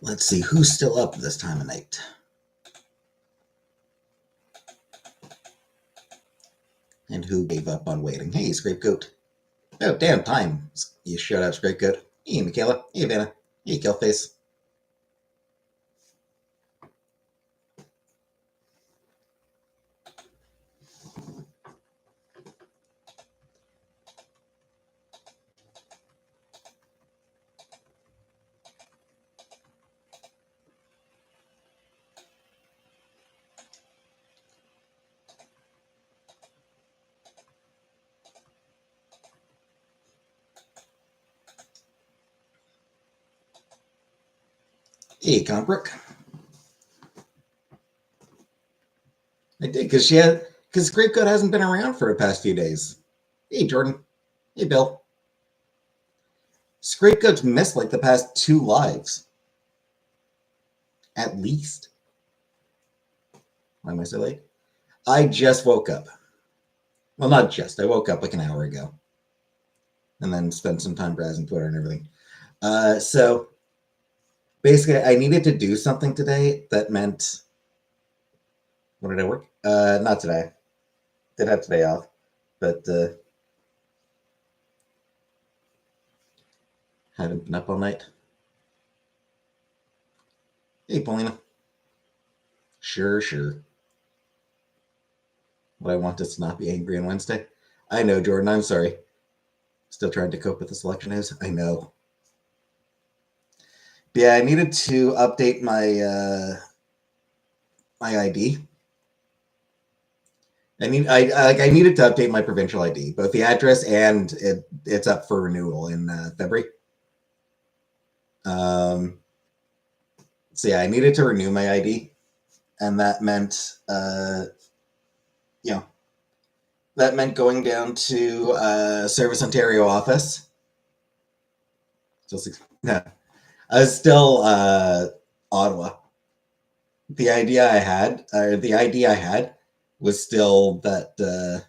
Let's see who's still up this time of night. And who gave up on waiting? Hey, Scrapegoat. Oh, damn time. You showed up, Scrapegoat. Hey, Michaela. Hey, Vanna. Hey, Killface. Hey, Compbrook. I did, because Scrapegoat hasn't been around for the past few days. Hey, Jordan. Hey, Bill. Scrapegoat's missed like the past 2 lives. At least. Why am I so late? I just woke up. Well, not just. I woke up like an hour ago. And then spent some time browsing Twitter and everything. So basically, I needed to do something today that meant. When did I work? Not today. Did have today off, but haven't been up all night. Hey, Paulina. Sure. What I want is to not be angry on Wednesday. I know, Jordan. I'm sorry. Still trying to cope with this election news. I know. But yeah, I needed to update my my ID. I needed to update my provincial ID, both the address and it's up for renewal in February. So yeah, I needed to renew my ID, and that meant that meant going down to Service Ontario office. I was still Ottawa. The ID I had was still that the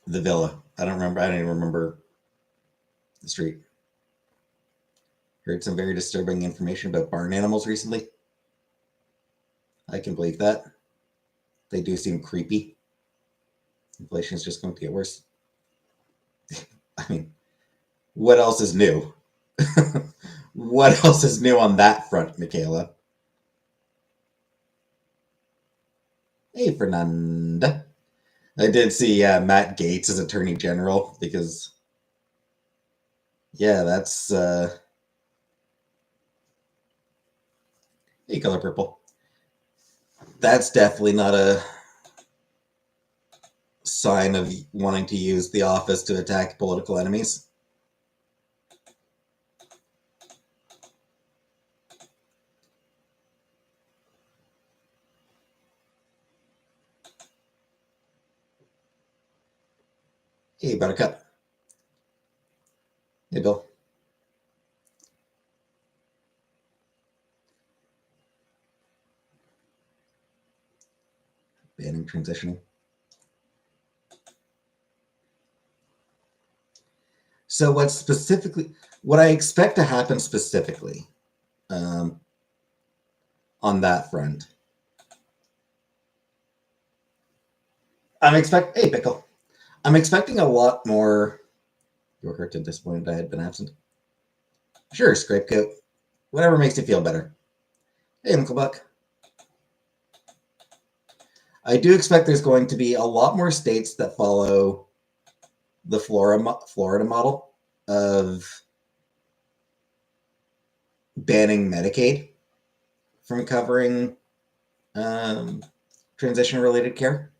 villa. I don't even remember the street. Heard some very disturbing information about barn animals recently. I can believe that. They do seem creepy. Inflation is just going to get worse. I mean, what else is new? What else is new on that front, Michaela? Hey, Fernanda. I did see Matt Gaetz as Attorney General because, yeah, that's. Hey, Color Purple. That's definitely not a sign of wanting to use the office to attack political enemies. Hey, Buttercup. Hey, Bill. Banning transitioning. So what I expect to happen specifically on that front, hey, Pickle. I'm expecting a lot more. You were hurt and disappointed I had been absent. Sure, Scrapegoat. Whatever makes you feel better. Hey, Nickelbuck. I do expect there's going to be a lot more states that follow the Florida model of banning Medicaid from covering transition-related care.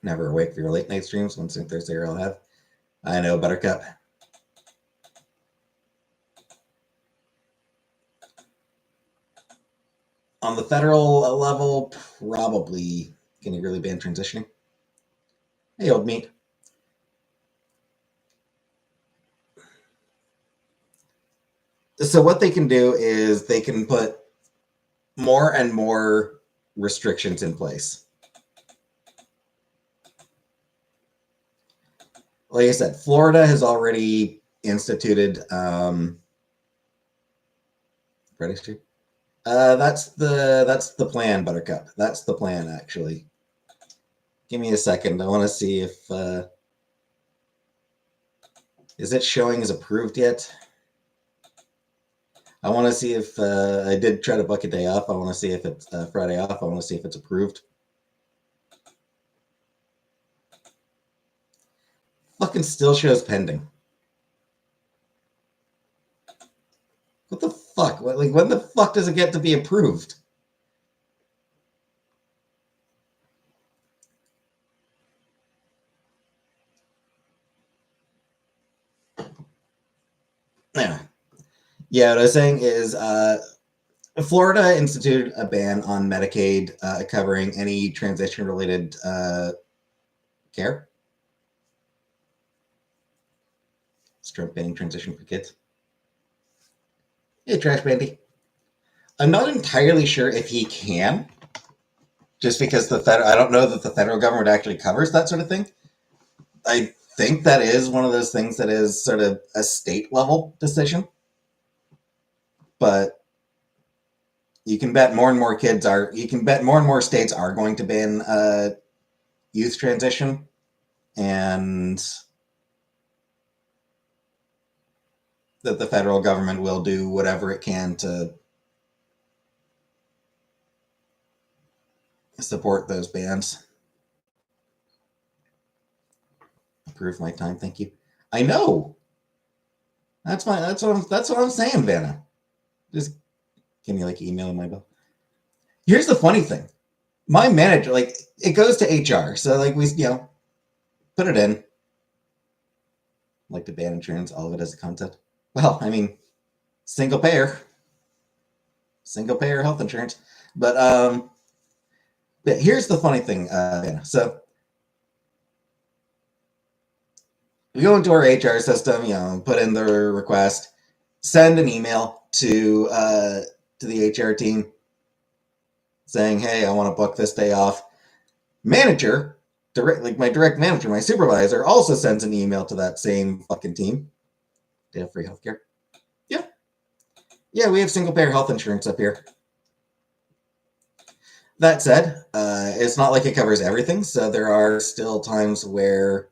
Never awake for your late night streams. Wednesday and Thursday I'll have. I know, Buttercup. On the federal level, probably. Can you really ban transitioning? Hey, old meat. So what they can do is they can put more and more restrictions in place. like I said, Florida has already instituted registry. That's the plan, Buttercup. That's the plan, actually. Give me a second. I want to see if is it showing as approved yet. I want to see if I did try to book a day off. I want to see if it's Friday off. I want to see if it's approved. Fucking still shows pending. What the fuck? Like, when the fuck does it get to be approved? Yeah. Yeah, what I was saying is Florida instituted a ban on Medicaid covering any transition-related care. It's Trump banning transition for kids. Hey, Trash Bandy. I'm not entirely sure if he can, just because I don't know that the federal government actually covers that sort of thing. I think that is one of those things that is sort of a state level decision, but you can bet more and more states are going to ban youth transition, and that the federal government will do whatever it can to support those bans. Approve my time, thank you. I know. That's what I'm saying, Vanna. Just give me like email in my bill. Here's the funny thing. My manager, like, it goes to HR, so like we put it in. Like to ban insurance, all of it as a concept. Well, I mean, single payer health insurance. But here's the funny thing, Vanna. So we go into our HR system, put in the request, send an email to the HR team saying, "Hey, I want to book this day off." Manager, my direct manager, my supervisor, also sends an email to that same fucking team. They have free healthcare. Yeah, we have single payer health insurance up here. That said, it's not like it covers everything, so there are still times where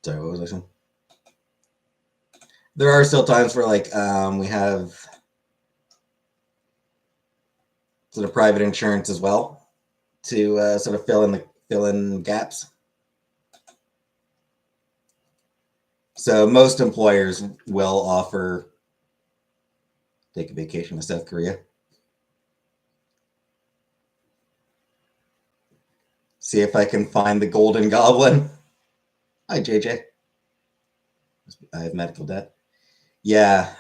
sorry, what was I saying? There are still times where we have sort of private insurance as well to sort of fill in gaps. So most employers will offer take a vacation to South Korea. See if I can find the Golden Goblin. Hi, JJ. I have medical debt. Yeah.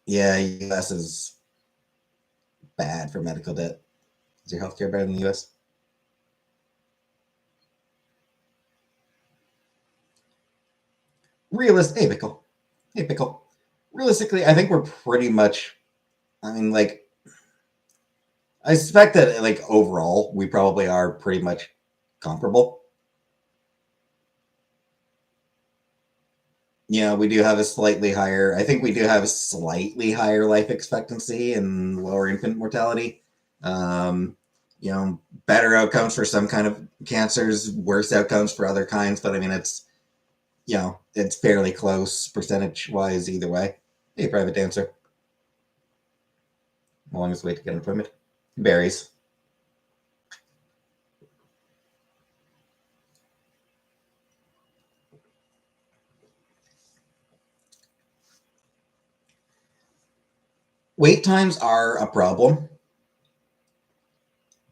Yeah, US is bad for medical debt. Is your healthcare better than the US? Hey, Pickle. Hey, Pickle. Realistically, I think we're pretty much, I mean, like, I suspect that, like, overall, we probably are pretty much comparable. We do have a slightly higher, I think we do have a slightly higher life expectancy and lower infant mortality. Better outcomes for some kind of cancers, worse outcomes for other kinds, but I mean, it's fairly close percentage wise either way. Hey, private dancer. Longest way to get an appointment? Berries. Wait times are a problem. In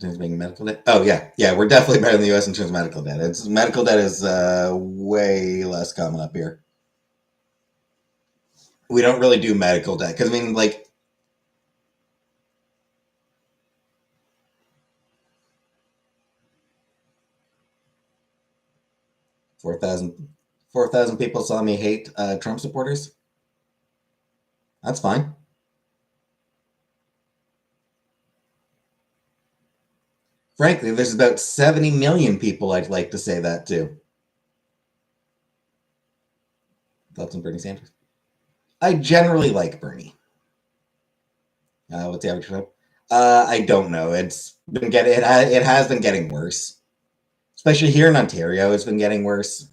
terms of being medical debt. Oh yeah, we're definitely better in the U.S. in terms of medical debt. Medical debt is way less common up here. We don't really do medical debt because I mean, like, 4,000 people saw me hate Trump supporters. That's fine. Frankly, there's about 70 million people I'd like to say that to. Thoughts on Bernie Sanders? I generally like Bernie. What's the average time? I don't know. It has been getting worse, especially here in Ontario. It's been getting worse.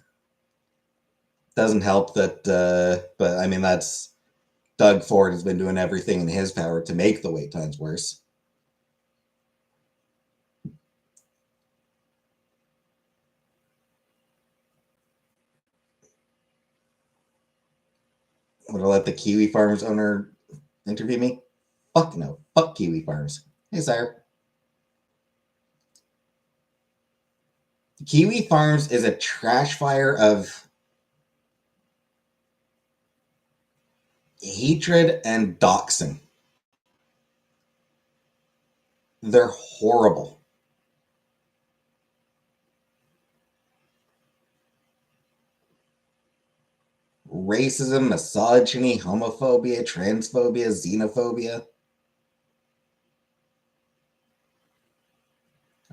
Doesn't help that, but I mean that's Doug Ford has been doing everything in his power to make the wait times worse. Would I let the Kiwi Farms owner interview me? Fuck no. Fuck Kiwi Farms. Hey, sire. Kiwi Farms is a trash fire of hatred and doxing. They're horrible. Racism, misogyny, homophobia, transphobia, xenophobia,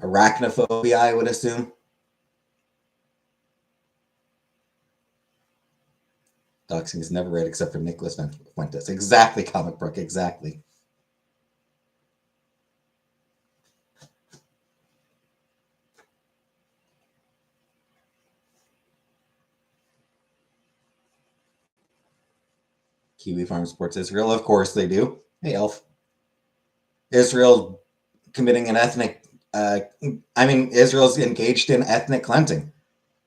arachnophobia, I would assume. Doxing is never read except for Nicholas Fuentes. Exactly, Comic Book, exactly. Kiwi Farm supports Israel. Of course they do. Hey, Elf. Israel committing an ethnic. Israel's engaged in ethnic cleansing.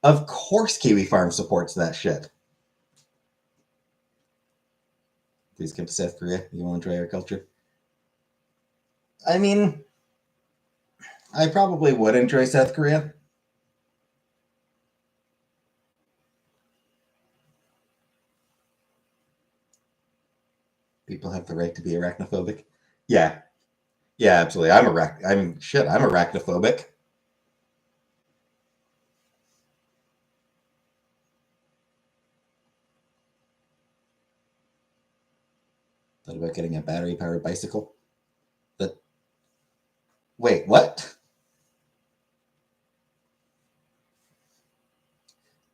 Of course, Kiwi Farm supports that shit. Please come to South Korea. You will enjoy our culture. I mean, I probably would enjoy South Korea. People have the right to be arachnophobic. Yeah. Yeah, absolutely. I'm arachnophobic. Thought about getting a battery powered bicycle. But wait, what?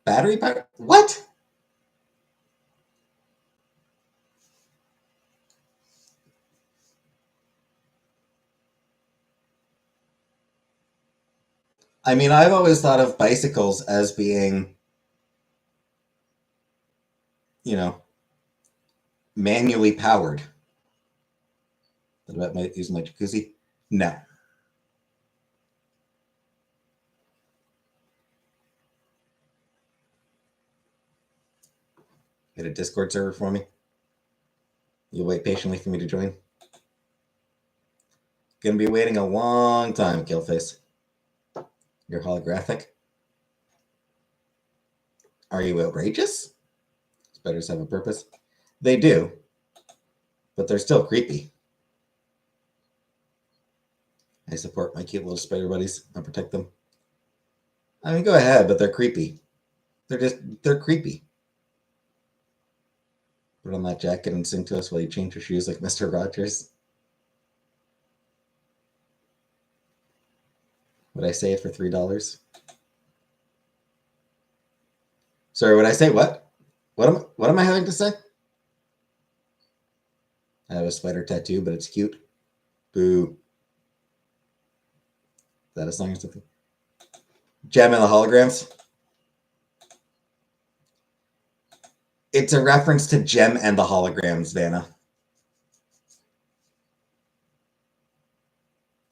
Battery powered? What? I mean, I've always thought of bicycles as being, you know, manually powered. Thought about using my jacuzzi. No. Get a Discord server for me. You'll wait patiently for me to join. Gonna be waiting a long time, Killface. You're holographic. Are you outrageous? Spiders have a purpose. They do, but they're still creepy. I support my cute little spider buddies. I protect them. I mean, go ahead, but they're creepy. They're creepy. Put on that jacket and sing to us while you change your shoes like Mr. Rogers. Would I say it for $3? Sorry, would I say what? What am I having to say? I have a spider tattoo, but it's cute. Boo. Is that a song or something? Gem and the Holograms. It's a reference to Gem and the Holograms, Vanna.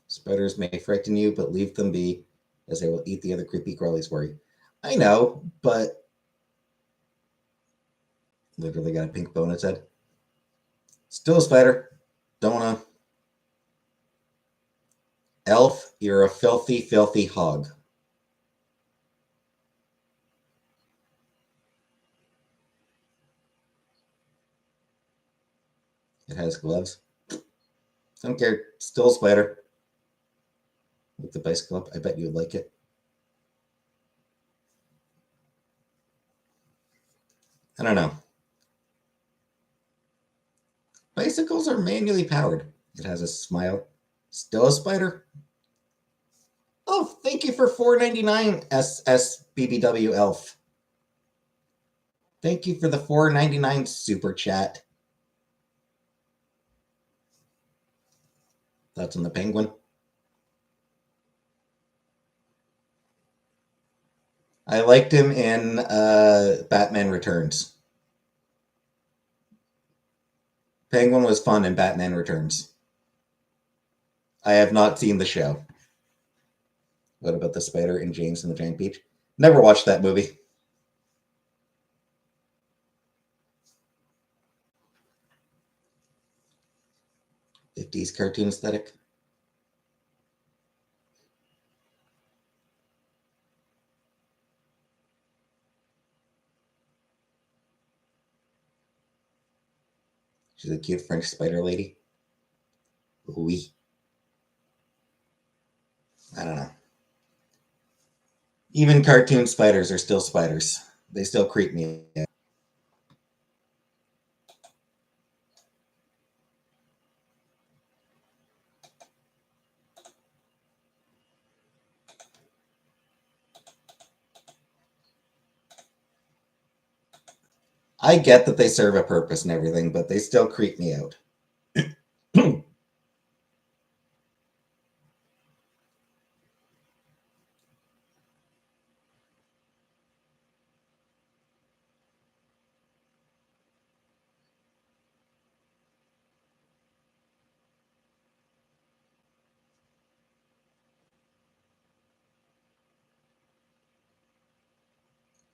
Spiders may frighten you, but leave them be, as they will eat the other creepy crawlies for you. I know, but literally got a pink bone in its head. Still a spider. Don't wanna. Elf, you're a filthy, filthy hog. It has gloves. Don't care. Still a spider. With the bicycle up, I bet you would like it. I don't know. Bicycles are manually powered. It has a smile. Still a spider. Oh, thank you for $4.99, SSBBW Elf. Thank you for the $4.99 super chat. Thoughts on the penguin? I liked him in Batman Returns. Penguin was fun in Batman Returns. I have not seen the show. What about the spider in James and the Giant Peach? Never watched that movie. '50s cartoon aesthetic. She's a cute French spider lady. Oui. I don't know. Even cartoon spiders are still spiders. They still creep me out. I get that they serve a purpose and everything, but they still creep me out.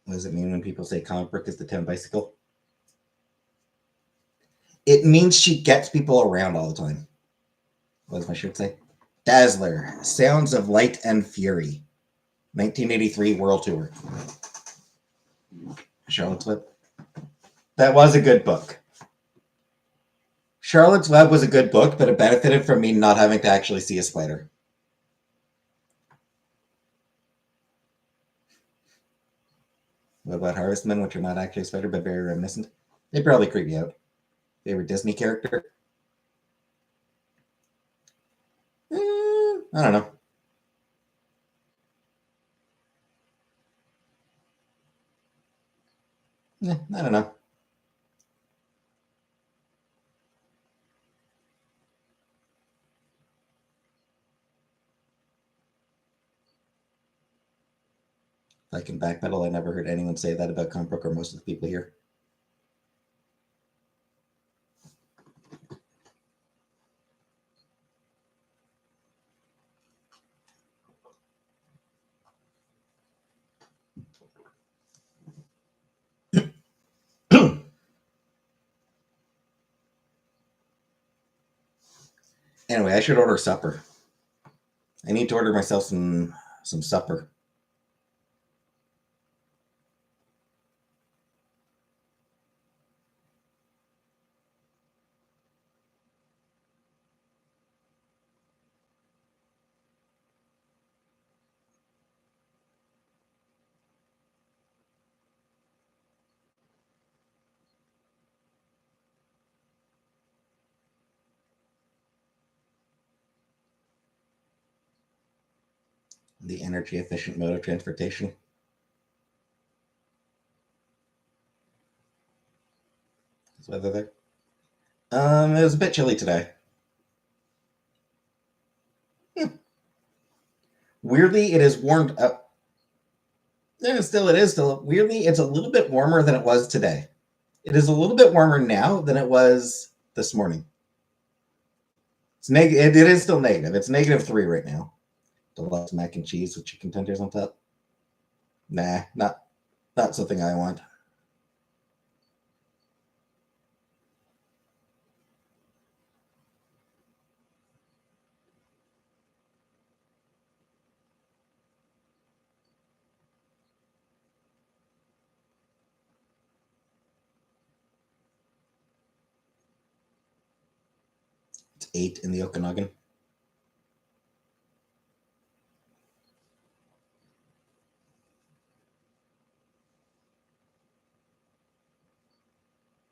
What does it mean when people say comic book is the town bicycle? It means she gets people around all the time. What does my shirt say? Dazzler, Sounds of Light and Fury, 1983 World Tour. Charlotte's Web. That was a good book. Charlotte's Web was a good book, but it benefited from me not having to actually see a spider. What about Harvestmen, which are not actually a spider, but very reminiscent? They probably creep me out. Favorite Disney character? I don't know. I don't know. If I can backpedal, I never heard anyone say that about comic book or most of the people here. Anyway, I should order supper. I need to order myself some supper. The energy efficient mode of transportation. Is weather there? It was a bit chilly today. Weirdly, it is warmed up. Yeah, still, it is still. Weirdly, it's a little bit warmer than it was today. It is a little bit warmer now than it was this morning. It's negative. It is still negative. It's -3 right now. Deluxe mac and cheese with chicken tenders on top. Nah, not something I want. It's 8 in the Okanagan.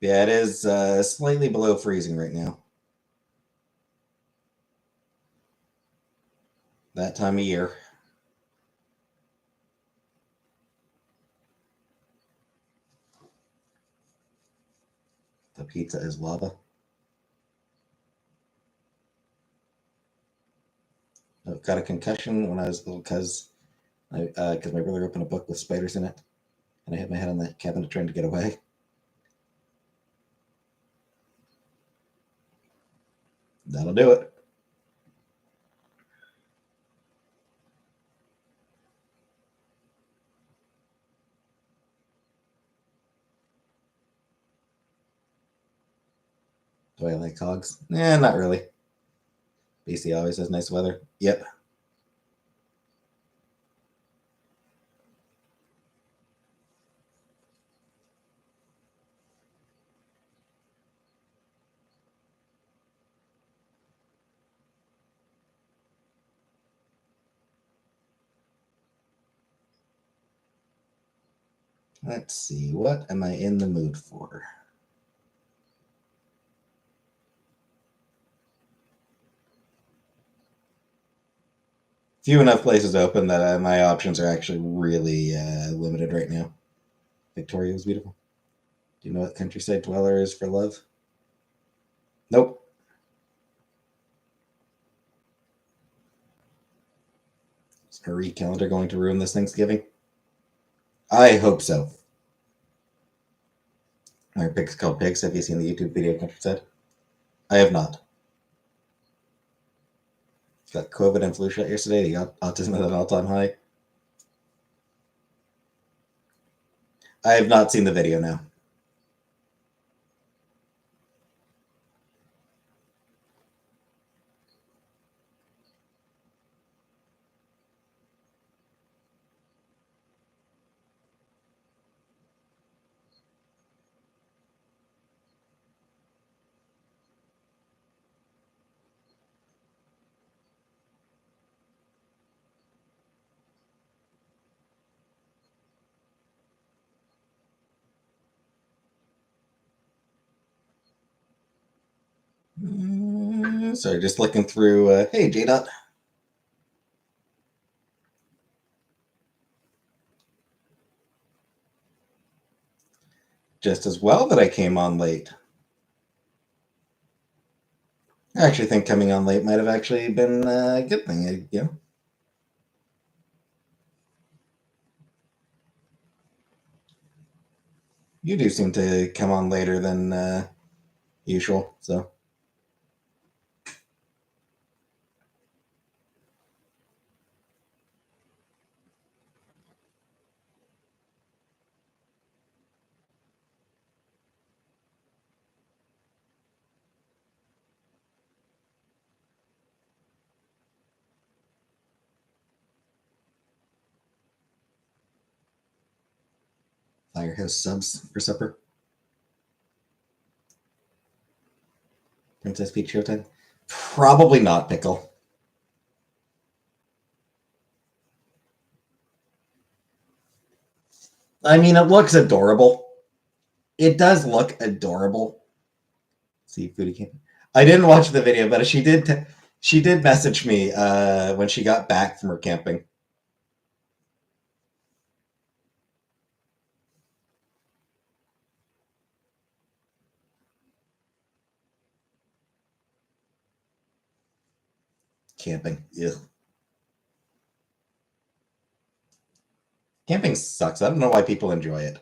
Yeah, it is slightly below freezing right now. That time of year. The pizza is lava. I got a concussion when I was little because my brother opened a book with spiders in it, and I hit my head on the cabinet trying to get away. That'll do it. Do I like hogs? Not really. BC always has nice weather. Yep. Let's see. What am I in the mood for? Few enough places open that my options are actually really limited right now. Victoria was beautiful. Do you know what Countryside Dweller is for love? Nope. Is Marie Calendar going to ruin this Thanksgiving? I hope so. Are pigs called pigs? Have you seen the YouTube video Countryside? I have not. Got COVID and flu shot yesterday. The autism at an all-time high. I have not seen the video now. Sorry, just looking through. Hey, J Dot. Just as well that I came on late. I actually think coming on late might have actually been a good thing. You do seem to come on later than usual, so. Firehouse subs for supper. Princess Peach Showtime? Probably not, Pickle. I mean, it looks adorable. It does look adorable. Seafood camp. I didn't watch the video, but she did. She did message me when she got back from her camping. Camping. Ugh. Camping sucks. I don't know why people enjoy it.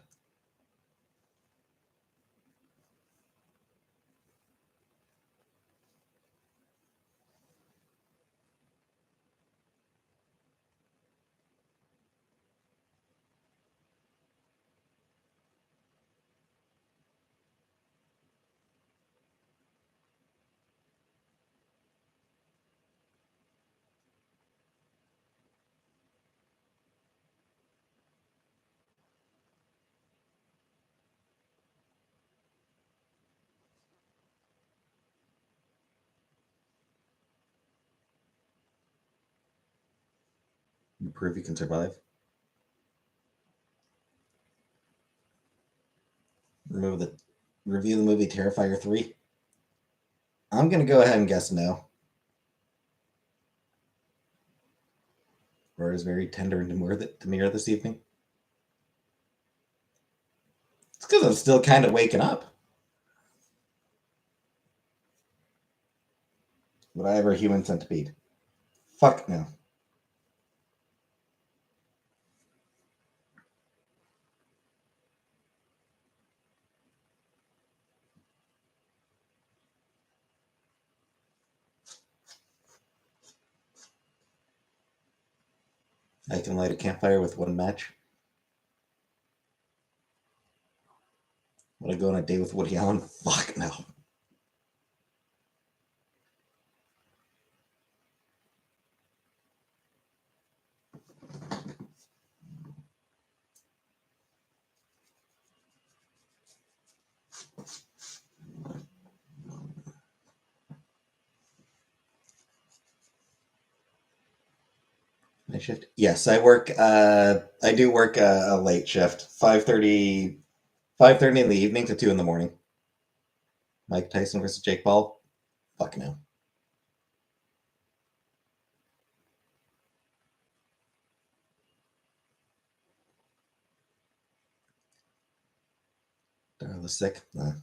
Prove you can survive. Remove the Review the movie Terrifier 3? I'm going to go ahead and guess no. Roar is very tender and demure this evening. It's because I'm still kind of waking up. Would I ever human centipede? Fuck no. I can light a campfire with one match. Would I go on a date with Woody Allen? Fuck no. My shift? Yes, I work. I do work a late shift, 5:30 in the evening to 2 in the morning. Mike Tyson versus Jake Paul? Fuck no. Darla's sick. Nah.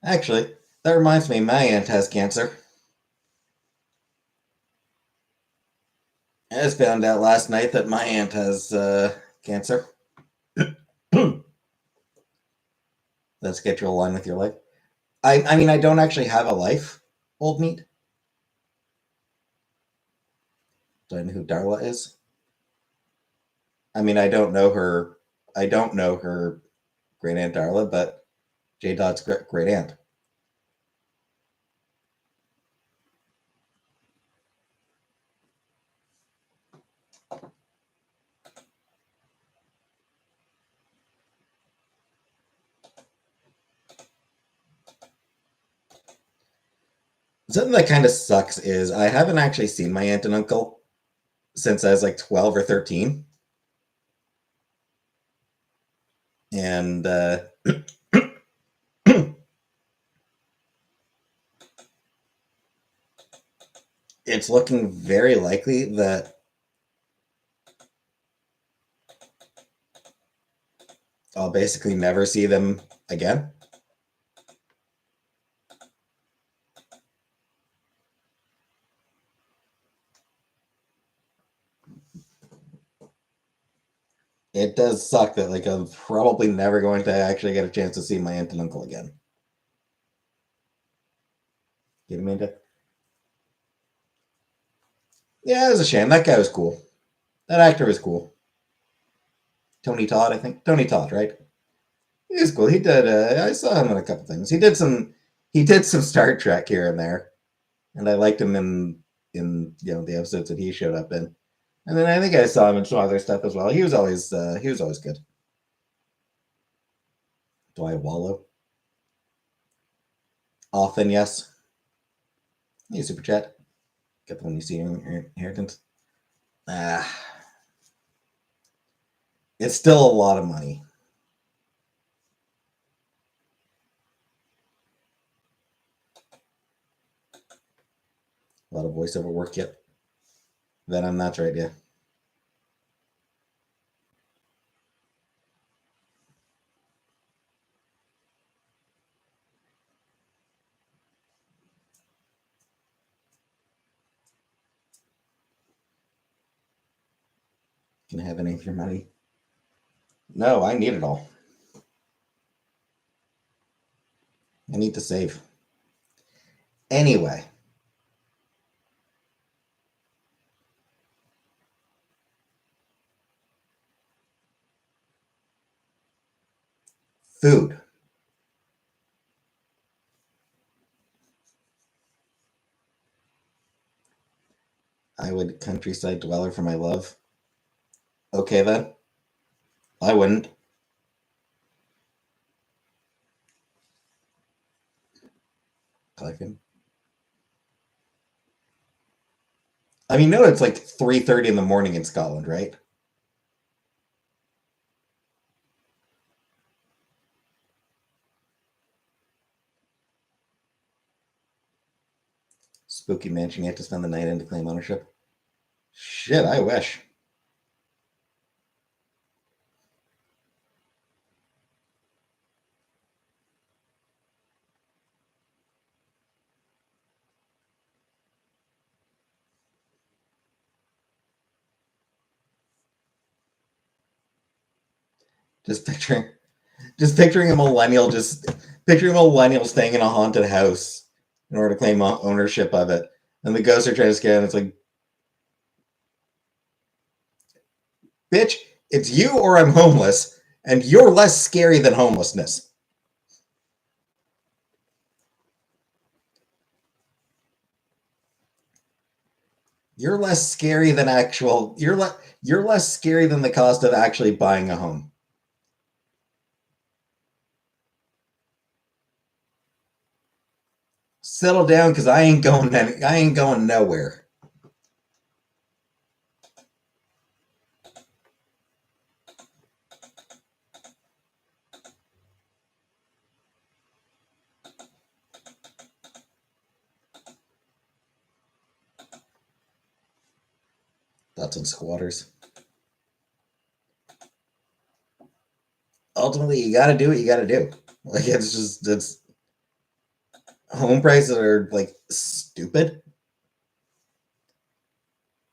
Actually, that reminds me, my aunt has cancer. I just found out last night that my aunt has cancer. That schedule align with your life? I mean, I don't actually have a life, old meat. Do I know who Darla is? I mean, I don't know her. I don't know her great aunt Darla, but J Dot's great aunt. Something that kind of sucks is I haven't actually seen my aunt and uncle since I was like 12 or 13. And it's looking very likely that I'll basically never see them again. It does suck that like I'm probably never going to actually get a chance to see my aunt and uncle again. You know what I mean? Yeah, it was a shame. That guy was cool. That actor was cool. Tony Todd, I think. Tony Todd, right? He was cool. He did. I saw him in a couple things. He did some. He did some Star Trek here and there, and I liked him in the episodes that he showed up in. And then I think I saw him in some other stuff as well. He was always good. Do I wallow? Often, yes. Hey, super chat. Get the one you see in inheritance. Ah, it's still a lot of money. A lot of voiceover work yet. Venom, that's right, yeah. Can I have any of your money? No, I need it all. I need to save. Anyway. Food. I would countryside dweller for my love. Okay then. I wouldn't. Clicking. I mean, no, it's like 3:30 in the morning in Scotland, right? Spooky mansion. You have to spend the night in to claim ownership. Shit, I wish. Just picturing a millennial, picturing a millennial staying in a haunted house in order to claim ownership of it, and the ghosts are trying to scare him. It's like, bitch, it's you or I'm homeless, and you're less scary than homelessness. You're less scary than you're less scary than the cost of actually buying a home. Settle down, because I ain't going nowhere. Thoughts on squatters? Ultimately, you got to do what you got to do. Like, it's home prices are like stupid.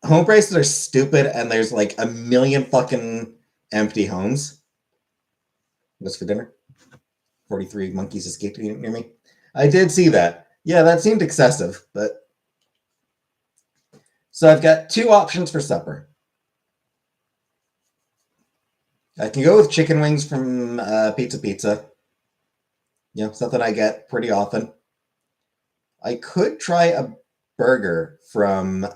Home prices are stupid, and there's like a million fucking empty homes. What's for dinner? 43 monkeys escaped near me. I did see that. Yeah, that seemed excessive, but so I've got two options for supper. I can go with chicken wings from Pizza Pizza. You know, something I get pretty often. I could try a burger from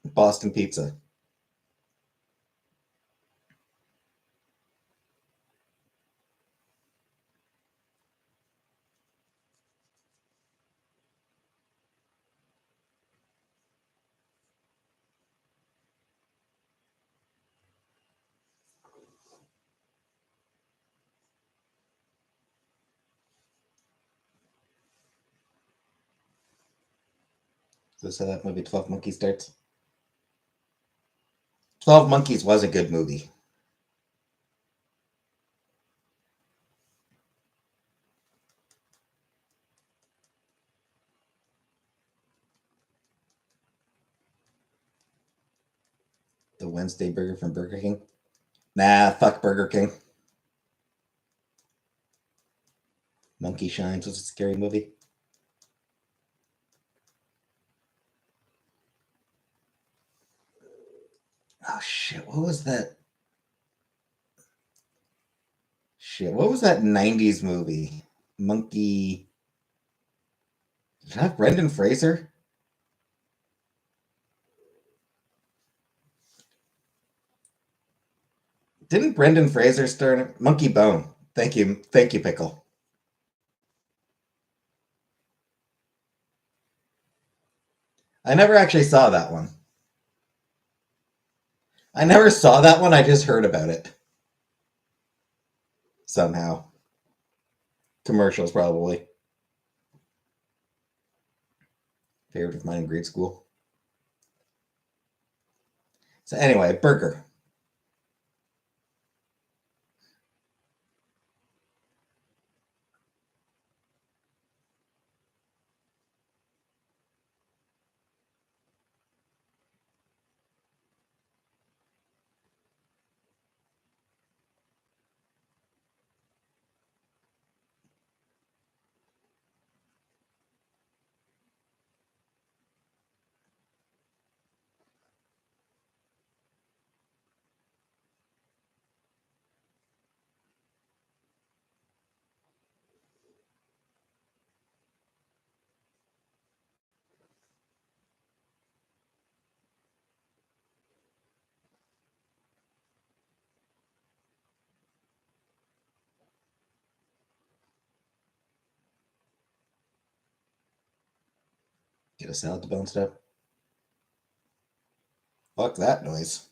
Boston Pizza. So that movie 12 Monkeys starts. 12 Monkeys was a good movie. The Wednesday burger from Burger King. Nah, fuck Burger King. Monkey Shines was a scary movie. Oh shit, what was that? Shit, what was that 90s movie? Monkey. Did it have Brendan Fraser? Didn't Brendan Fraser star in Monkey Bone? Thank you, Pickle. I never actually saw that one. I never saw that one. I just heard about it somehow. Commercials, probably. Favorite of mine in grade school. So anyway, burger. Get a salad to bounce it up. Fuck that noise.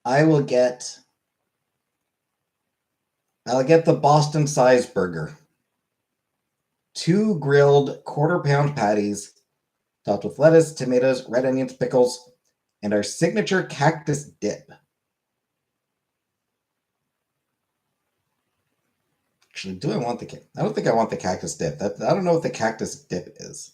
I'll get the Boston size burger. 2 grilled quarter-pound patties, topped with lettuce, tomatoes, red onions, pickles, and our signature cactus dip. Actually, do I want the? I don't think I want the cactus dip. I don't know what the cactus dip is.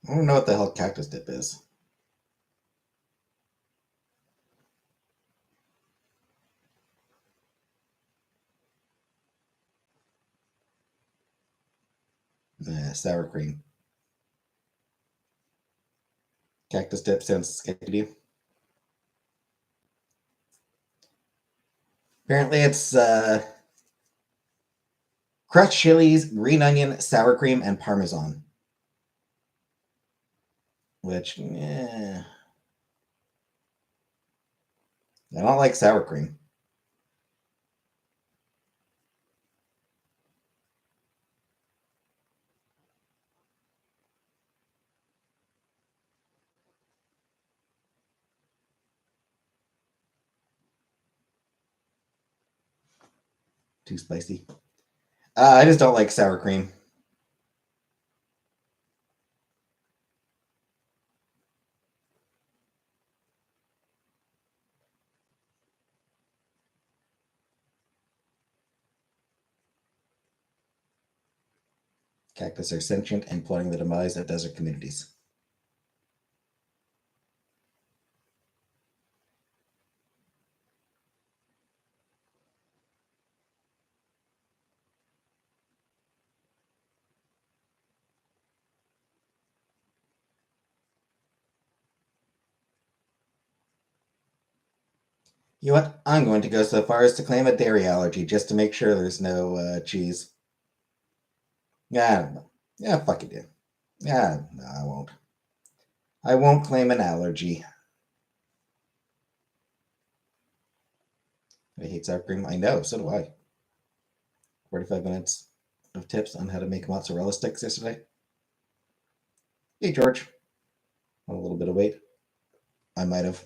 I don't know what the hell cactus dip is. Sour cream. Cactus dip sounds sketchy to you. Apparently, it's crushed chilies, green onion, sour cream, and parmesan. Which, I don't like sour cream. Too spicy. I just don't like sour cream. Cactus are sentient and plotting the demise of desert communities. You know what? I'm going to go so far as to claim a dairy allergy just to make sure there's no cheese. Yeah, I don't know. Yeah, fuck it, dude. Yeah, no, I won't. I won't claim an allergy. I hate sour cream. I know, so do I. 45 minutes of tips on how to make mozzarella sticks yesterday. Hey, George. Want a little bit of weight? I might have.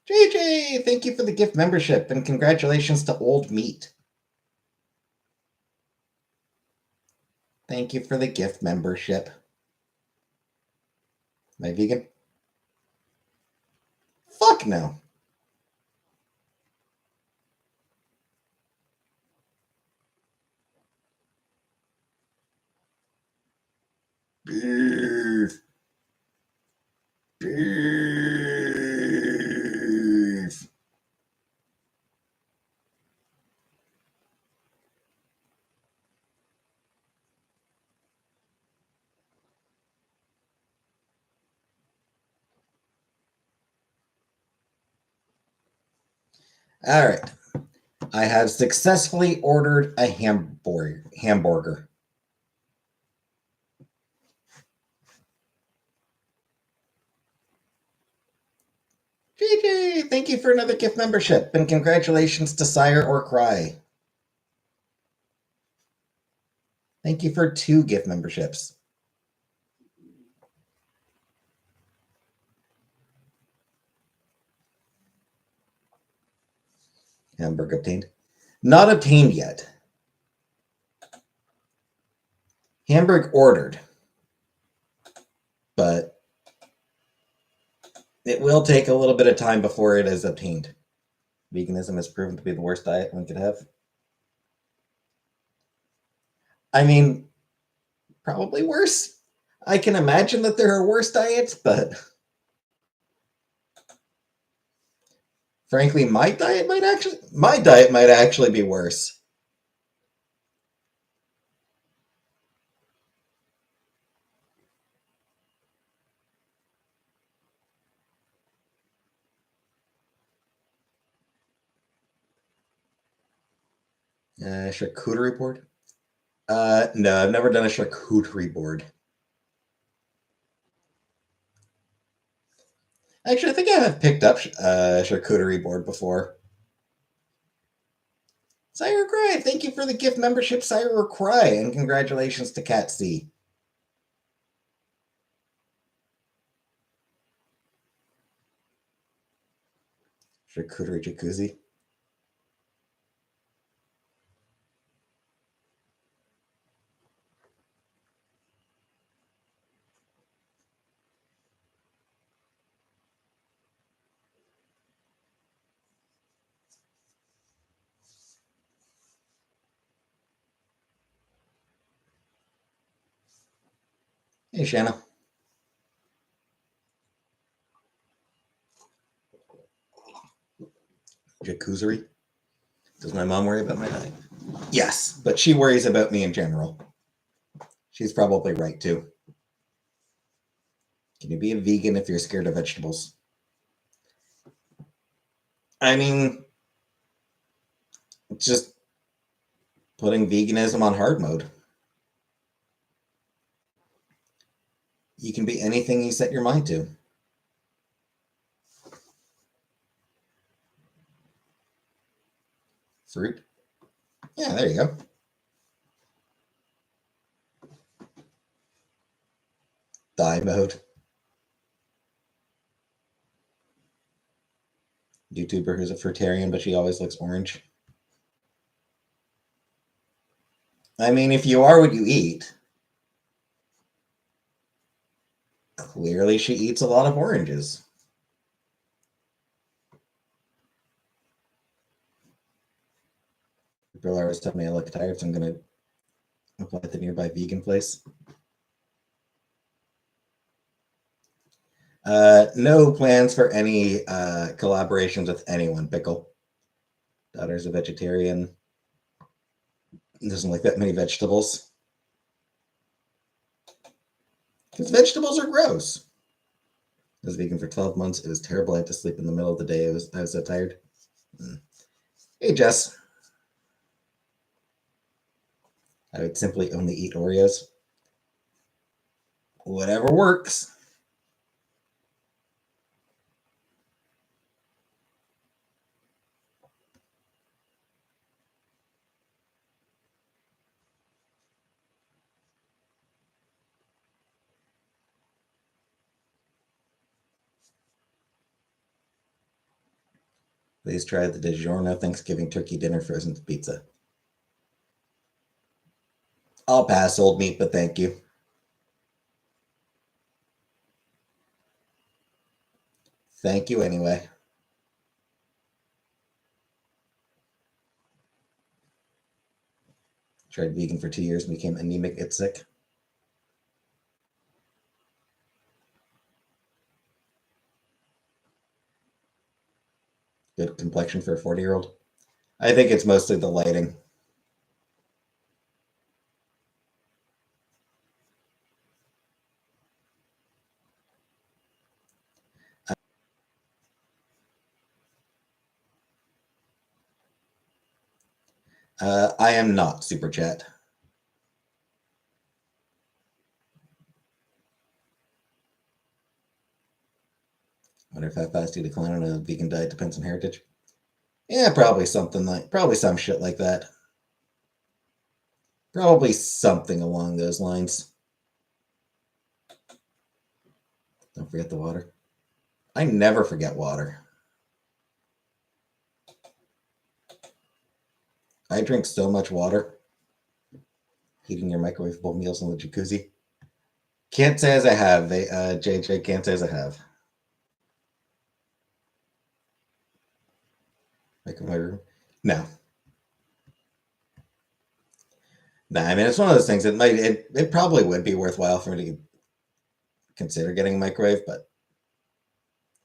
JJ, thank you for the gift membership and congratulations to Old Meat. Thank you for the gift membership. Am I vegan? Fuck no. Beef. Beef. All right. I have successfully ordered a hamburger. JJ, thank you for another gift membership and congratulations to Sire or Cry. Thank you for 2 gift memberships. Hamburg obtained. Not obtained yet. Hamburg ordered. But it will take a little bit of time before it is obtained. Veganism has proven to be the worst diet one could have. I mean, probably worse. I can imagine that there are worse diets, but frankly, my diet might actually be worse. Charcuterie board? No, I've never done a charcuterie board. Actually, I think I have picked up charcuterie board before. Sire Cry, thank you for the gift membership, Sire Cry, and congratulations to Cat C. Charcuterie jacuzzi. Hey, Shanna. Jacuzzi. Does my mom worry about my diet? Yes, but she worries about me in general. She's probably right too. Can you be a vegan if you're scared of vegetables? I mean, it's just putting veganism on hard mode. You can be anything you set your mind to. Fruit. Yeah, there you go. Die mode. YouTuber who's a fruitarian, but she always looks orange. I mean, if you are what you eat, clearly she eats a lot of oranges. People always tell me I look tired, so I'm going to apply at the nearby vegan place. No plans for any collaborations with anyone. Pickle. Daughter's a vegetarian. Doesn't like that many vegetables. Because vegetables are gross. I was vegan for 12 months. It was terrible. I had to sleep in the middle of the day. I was so tired. Hey, Jess. I would simply only eat Oreos. Whatever works. Please try the DiGiorno Thanksgiving turkey dinner frozen pizza. I'll pass, old meat, but thank you. Thank you anyway. Tried vegan for 2 years and became anemic and sick. Good complexion for a 40-year-old. I think it's mostly the lighting. I am not super chat. Wonder if how fast you decline on a vegan diet depends on heritage. Yeah, probably some shit like that. Probably something along those lines. Don't forget the water. I never forget water. I drink so much water. Heating your microwavable meals in the jacuzzi. Can't say as I have. JJ can't say as I have. Microwave. No. Nah, I mean it's one of those things. It probably would be worthwhile for me to consider getting a microwave, but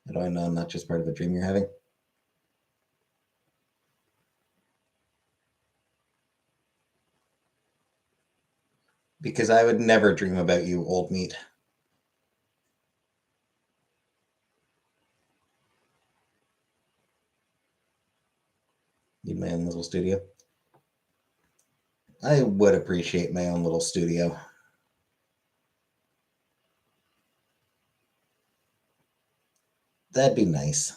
how do I know I'm not just part of a dream you're having? Because I would never dream about you, old meat. Need my own little studio. I would appreciate my own little studio. That'd be nice.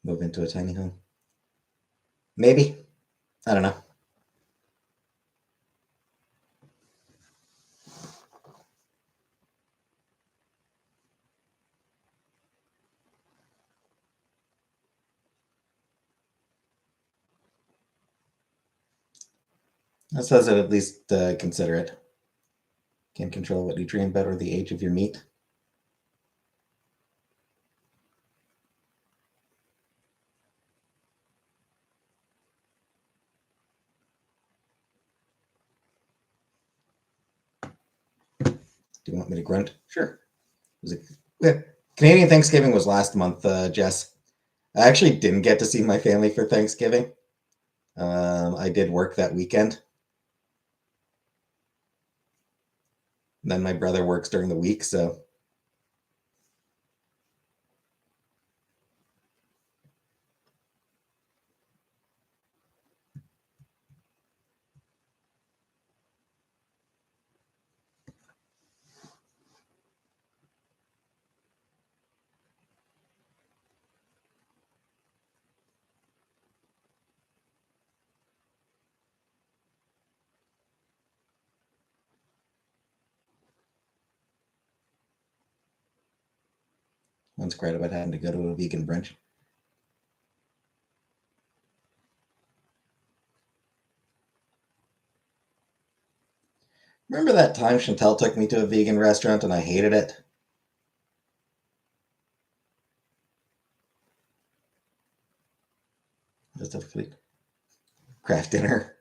Move into a tiny home. Maybe. I don't know. That says it at least consider it. Can control what you dream about or the age of your meat. Do you want me to grunt? Sure. Was it, yeah. Canadian Thanksgiving was last month, Jess. I actually didn't get to see my family for Thanksgiving. I did work that weekend. And then my brother works during the week, so once cried about having to go to a vegan brunch. Remember that time Chantel took me to a vegan restaurant and I hated it? Just a complete craft dinner.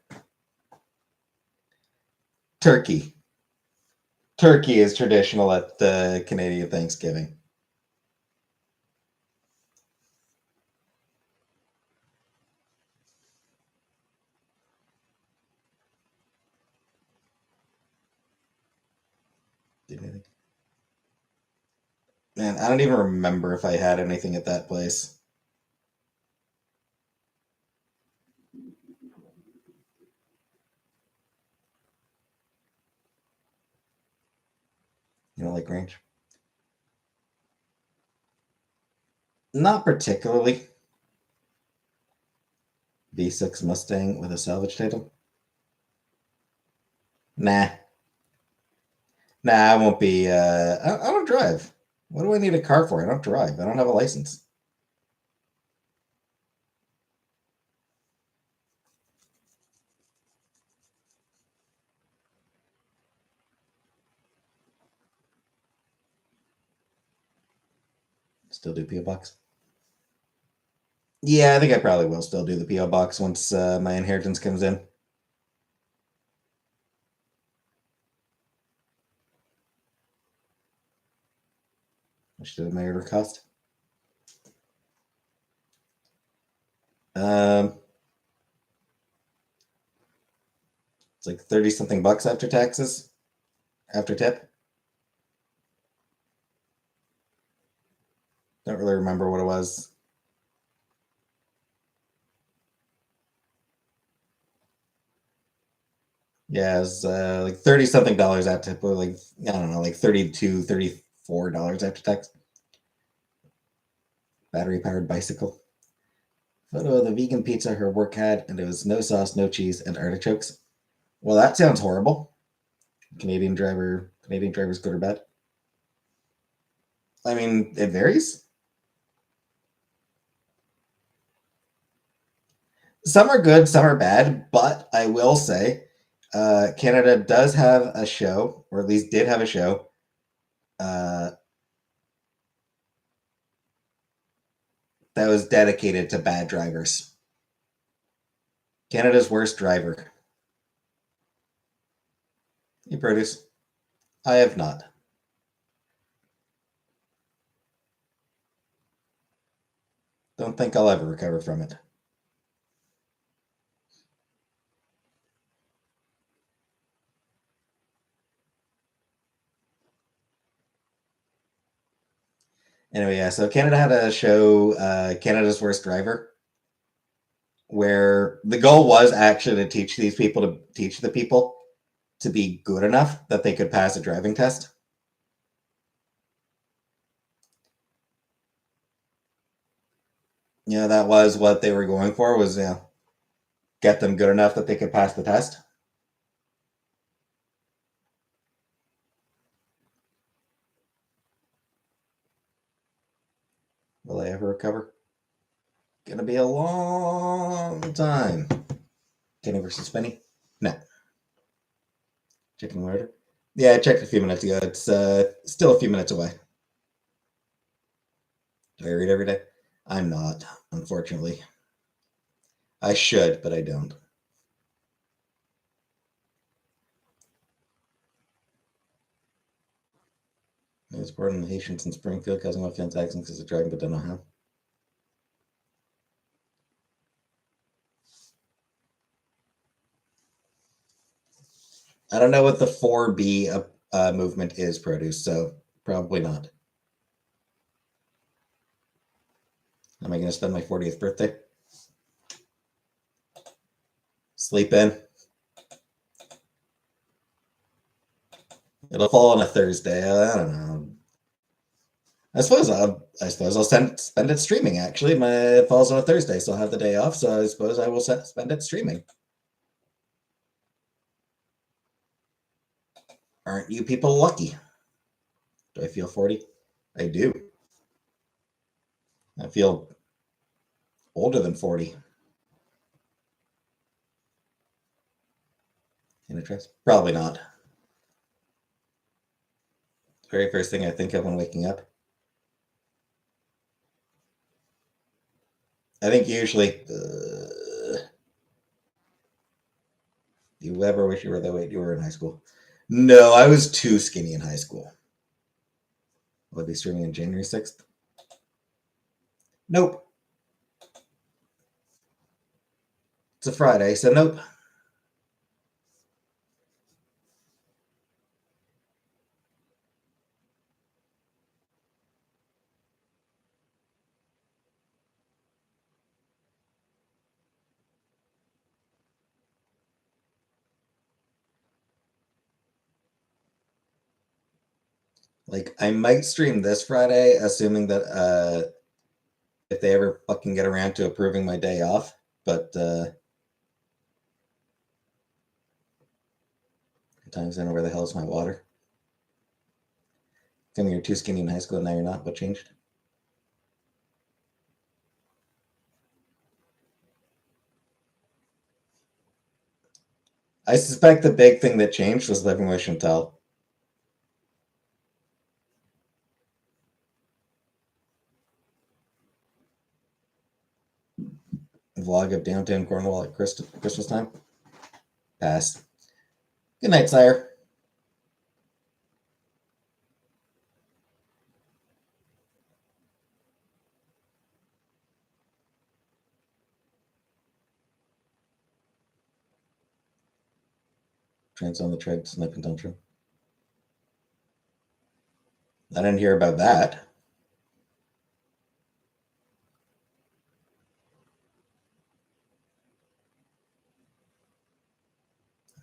Turkey. Turkey is traditional at the Canadian Thanksgiving. Man, I don't even remember if I had anything at that place. You know, like range? Not particularly. V6 Mustang with a salvage title? Nah. Nah, I won't be. I don't drive. What do I need a car for? I don't drive. I don't have a license. Still do P.O. Box? Yeah, I think I probably will still do the P.O. Box once my inheritance comes in. How much did my order cost? Um, it's like 30 something bucks after taxes, after tip. Don't really remember what it was. Yeah, it was like 30 something dollars after tip, or like, I don't know, like 32, $34 after tax. Battery powered bicycle. Photo of the vegan pizza her work had, and it was no sauce, no cheese, and artichokes. Well, that sounds horrible. Canadian drivers good or bad? I mean, it varies. Some are good, some are bad, but I will say Canada does have a show, or at least did have a show, uh, that was dedicated to bad drivers. Canada's worst driver. You produce? I have not. Don't think I'll ever recover from it. Anyway, yeah. So Canada had a show, Canada's Worst Driver, where the goal was actually to teach the people to be good enough that they could pass a driving test. That was what they were going for, was get them good enough that they could pass the test. Will I ever recover? Gonna be a long time. Kenny versus Penny? No. Chicken murder? Yeah, I checked a few minutes ago. It's still a few minutes away. Do I read every day? I'm not, unfortunately. I should, but I don't. I was born in Haitians in Springfield, causing my fiance accent because of driving, but don't know how. I don't know what the 4B movement is, produce, so probably not. Am I going to spend my 40th birthday? Sleep in. It'll fall on a Thursday. I don't know. I suppose I'll spend it streaming. Actually, it falls on a Thursday, so I'll have the day off. So I suppose I will spend it streaming. Aren't you people lucky? Do I feel 40? I do. I feel older than 40. In a dress? Probably not. Very first thing I think of when waking up. I think usually, do you ever wish you were the weight you were in high school? No, I was too skinny in high school. Will I be streaming on January 6th? Nope. It's a Friday, so nope. Like, I might stream this Friday, assuming that if they ever fucking get around to approving my day off. But times I know where the hell is my water? Tell me you're too skinny in high school and now you're not. What changed? I suspect the big thing that changed was living with Chantal. Vlog of downtown Cornwall at Christmas time. Pass. Good night, sire. Trans on the tread, sniping tantrum. I didn't hear about that.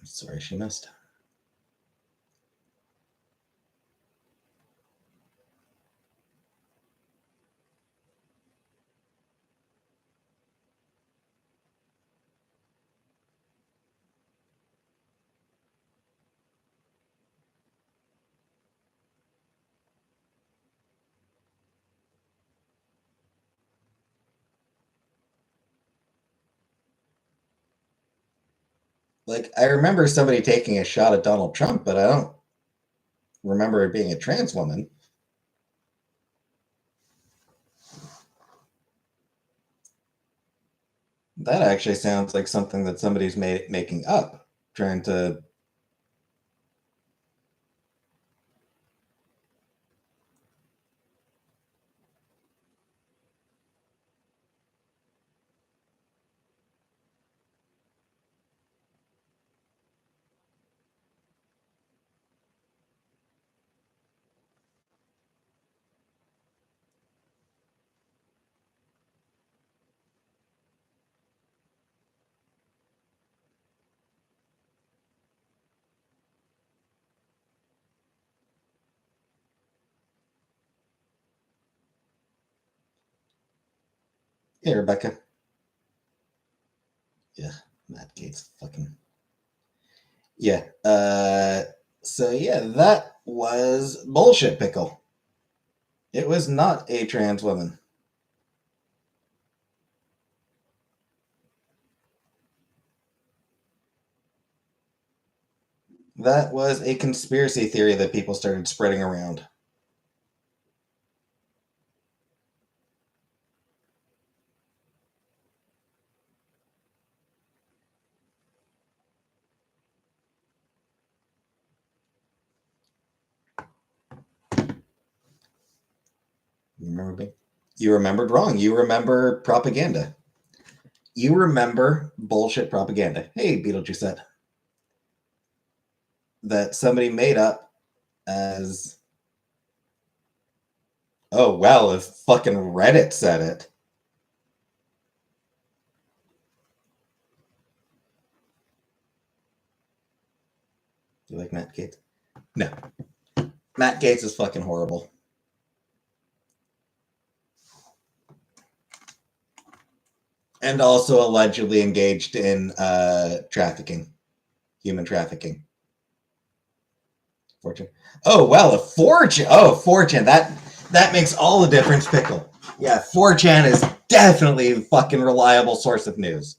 I'm sorry she missed. Like, I remember somebody taking a shot at Donald Trump, but I don't remember it being a trans woman. That actually sounds like something that somebody's making up, trying to. Hey, Rebecca. Yeah, Matt Gates fucking. Yeah. So yeah, that was bullshit pickle. It was not a trans woman. That was a conspiracy theory that people started spreading around. You remember me? You remembered wrong. You remember propaganda. You remember bullshit propaganda. Hey, Beetlejuice, that somebody made up as, oh, well, if fucking Reddit said it. Do you like Matt Gates? No. Matt Gates is fucking horrible. And also allegedly engaged in trafficking, human trafficking. Fortune. Oh, well, a fortune. Oh, fortune. That makes all the difference, pickle. Yeah, 4chan is definitely a fucking reliable source of news.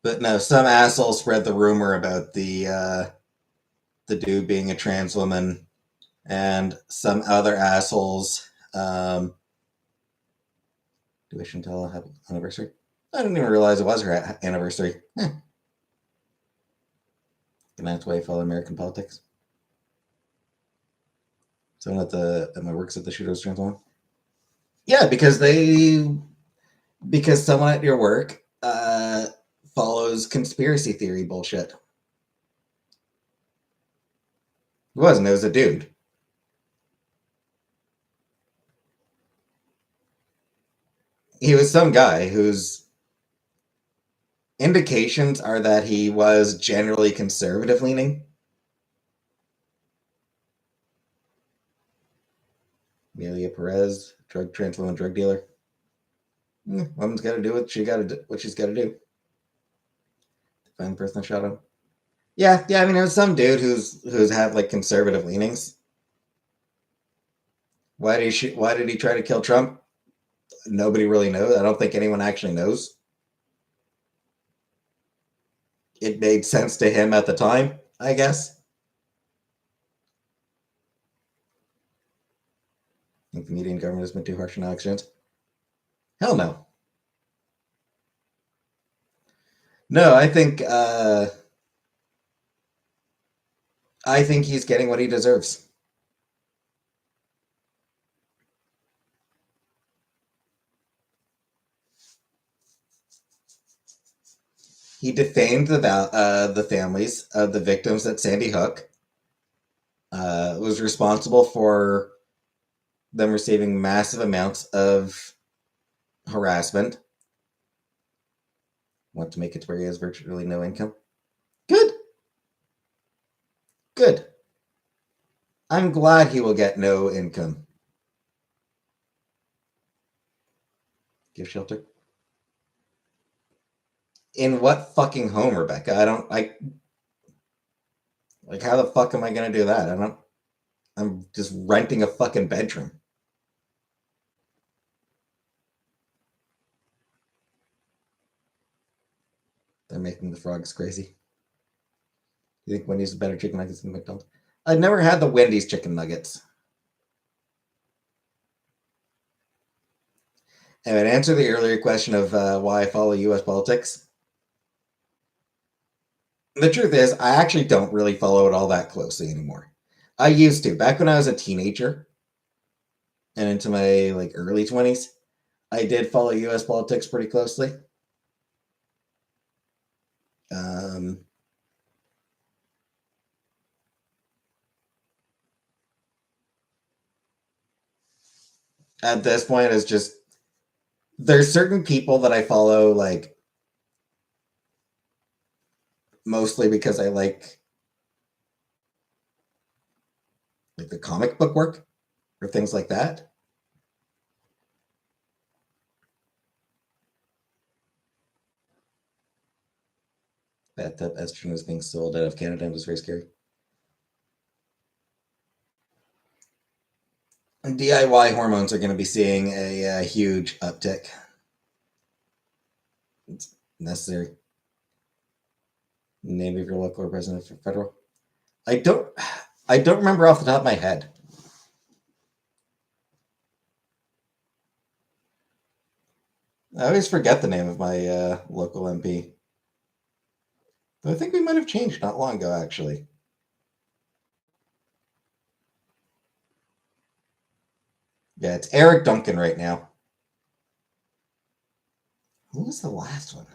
But no, some asshole spread the rumor about the dude being a trans woman, and some other assholes. Do we should tell her anniversary? I didn't even realize it was her anniversary. And that's why I follow American politics. Someone at my works at the Shooter's trans woman. Yeah, because someone at your work follows conspiracy theory bullshit. It wasn't. It was a dude. He was some guy whose indications are that he was generally conservative leaning. Amelia Perez, trans woman drug dealer. Woman's got to do what she's got to do. Find the person that shot him. Yeah. I mean, it was some dude who's had like conservative leanings. Why did he try to kill Trump? Nobody really knows. I don't think anyone actually knows. It made sense to him at the time, I guess. I think the media and government has been too harsh on Alex Jones. Hell no. No, I think he's getting what he deserves. He defamed the families of the victims at Sandy Hook. Was responsible for them receiving massive amounts of harassment. Want to make it to where he has virtually no income. Good. Good. I'm glad he will get no income. Give shelter. In what fucking home, Rebecca? Like how the fuck am I gonna do that? I'm just renting a fucking bedroom. They're making the frogs crazy. You think Wendy's is better chicken nuggets than McDonald's? I've never had the Wendy's chicken nuggets. And to answer the earlier question of why I follow U.S. politics, the truth is I actually don't really follow it all that closely anymore. I used to back when I was a teenager and into my like early 20s. I did follow U.S. politics pretty closely. Um, at this point, it's just there's certain people that I follow, like mostly because I like the comic book work or things like that. That estrogen is being sold out of Canada and was very scary. And DIY hormones are going to be seeing a huge uptick. It's necessary. Name of your local representative for federal. I don't. I don't remember off the top of my head. I always forget the name of my local MP. I think we might have changed not long ago, actually. Yeah, it's Eric Duncan right now. Who was the last one?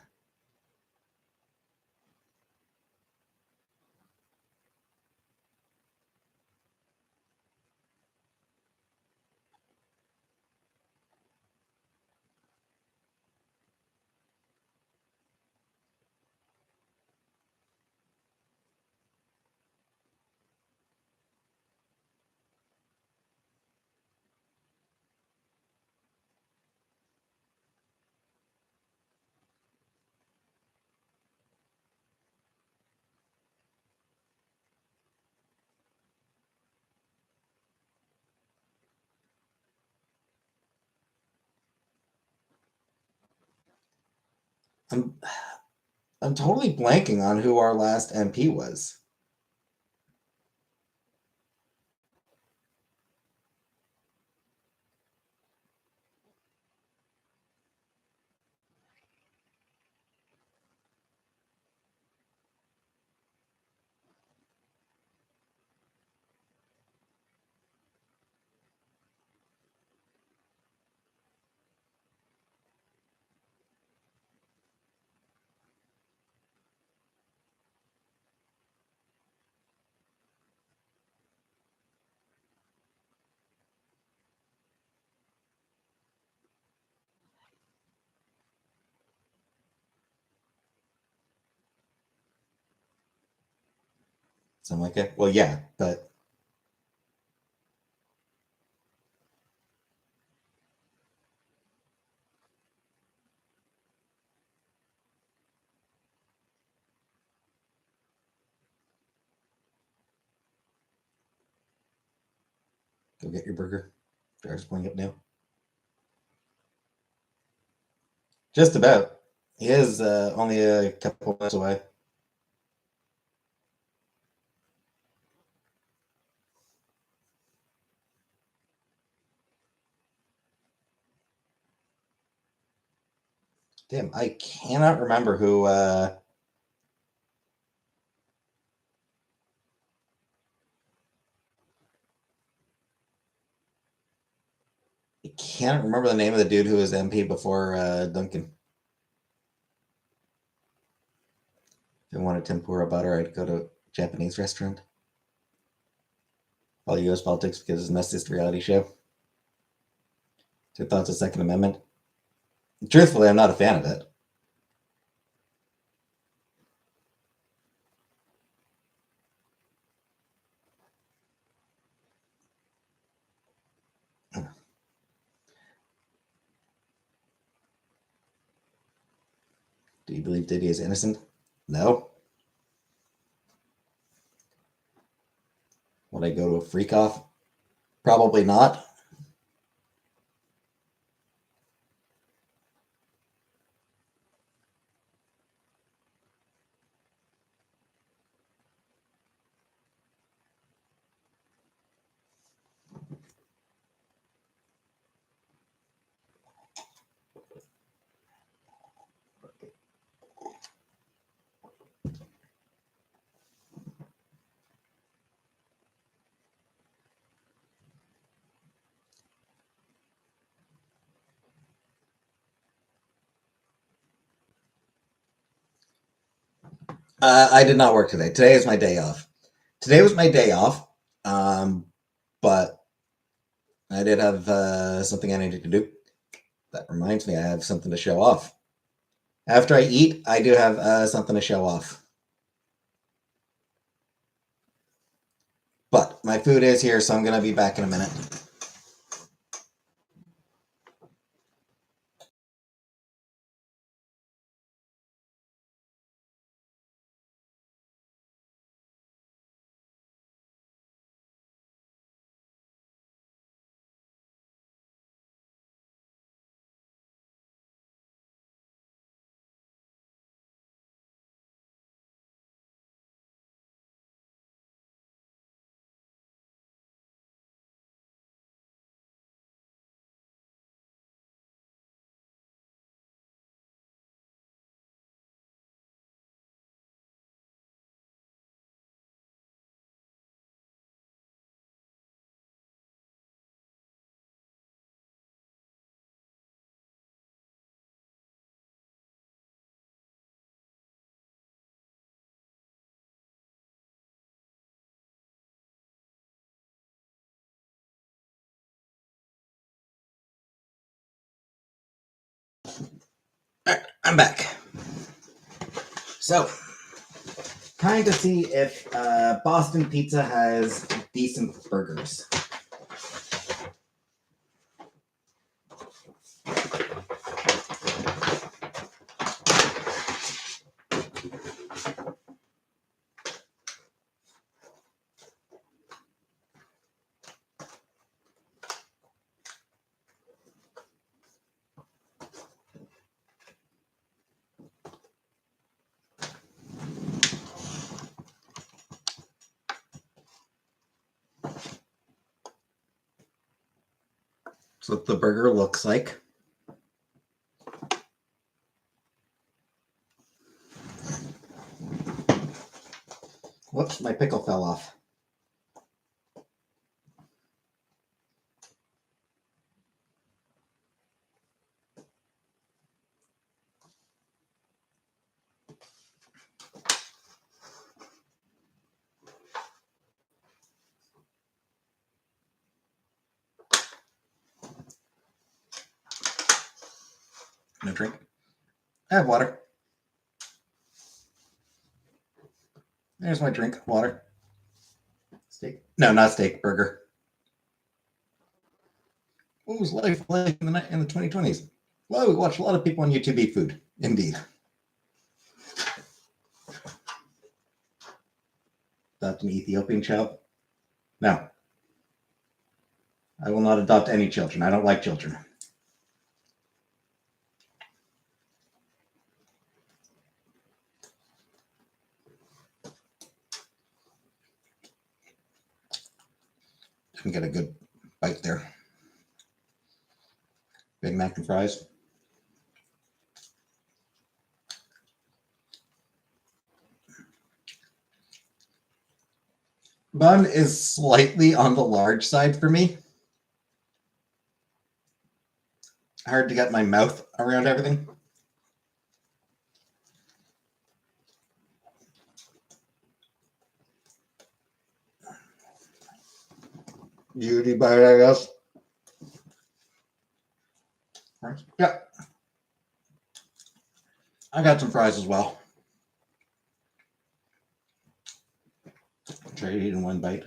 I'm I'm totally blanking on who our last MP was. So I'm like, well, yeah, but go get your burger. Driver's pulling up now. Just about. He is only a couple minutes away. Damn, I cannot remember who. I can't remember the name of the dude who was MP before Duncan. If I wanted tempura butter, I'd go to a Japanese restaurant. Follow U.S. politics because it's the messiest reality show. Your thoughts on Second Amendment? Truthfully, I'm not a fan of it. Do you believe Diddy is innocent? No. Would I go to a freak off? Probably not. I did not work today. Today is my day off. Today was my day off, but I did have something I needed to do. That reminds me, I have something to show off. After I eat, I do have something to show off. But my food is here, so I'm going to be back in a minute. All right, I'm back. So, trying to see if Boston Pizza has decent burgers. That's what the burger looks like. Whoops, my pickle fell off. No drink. I have water. There's my drink, water. Steak? No, not steak, burger. What was life like in the 2020s? Well, we watched a lot of people on YouTube eat food. Indeed. Adopt an Ethiopian child? No. I will not adopt any children. I don't like children. Didn't get a good bite there. Big Mac and fries. Bun is slightly on the large side for me. Hard to get my mouth around everything. Beauty bite, I guess. Yeah. I got some fries as well. Try to eat in one bite.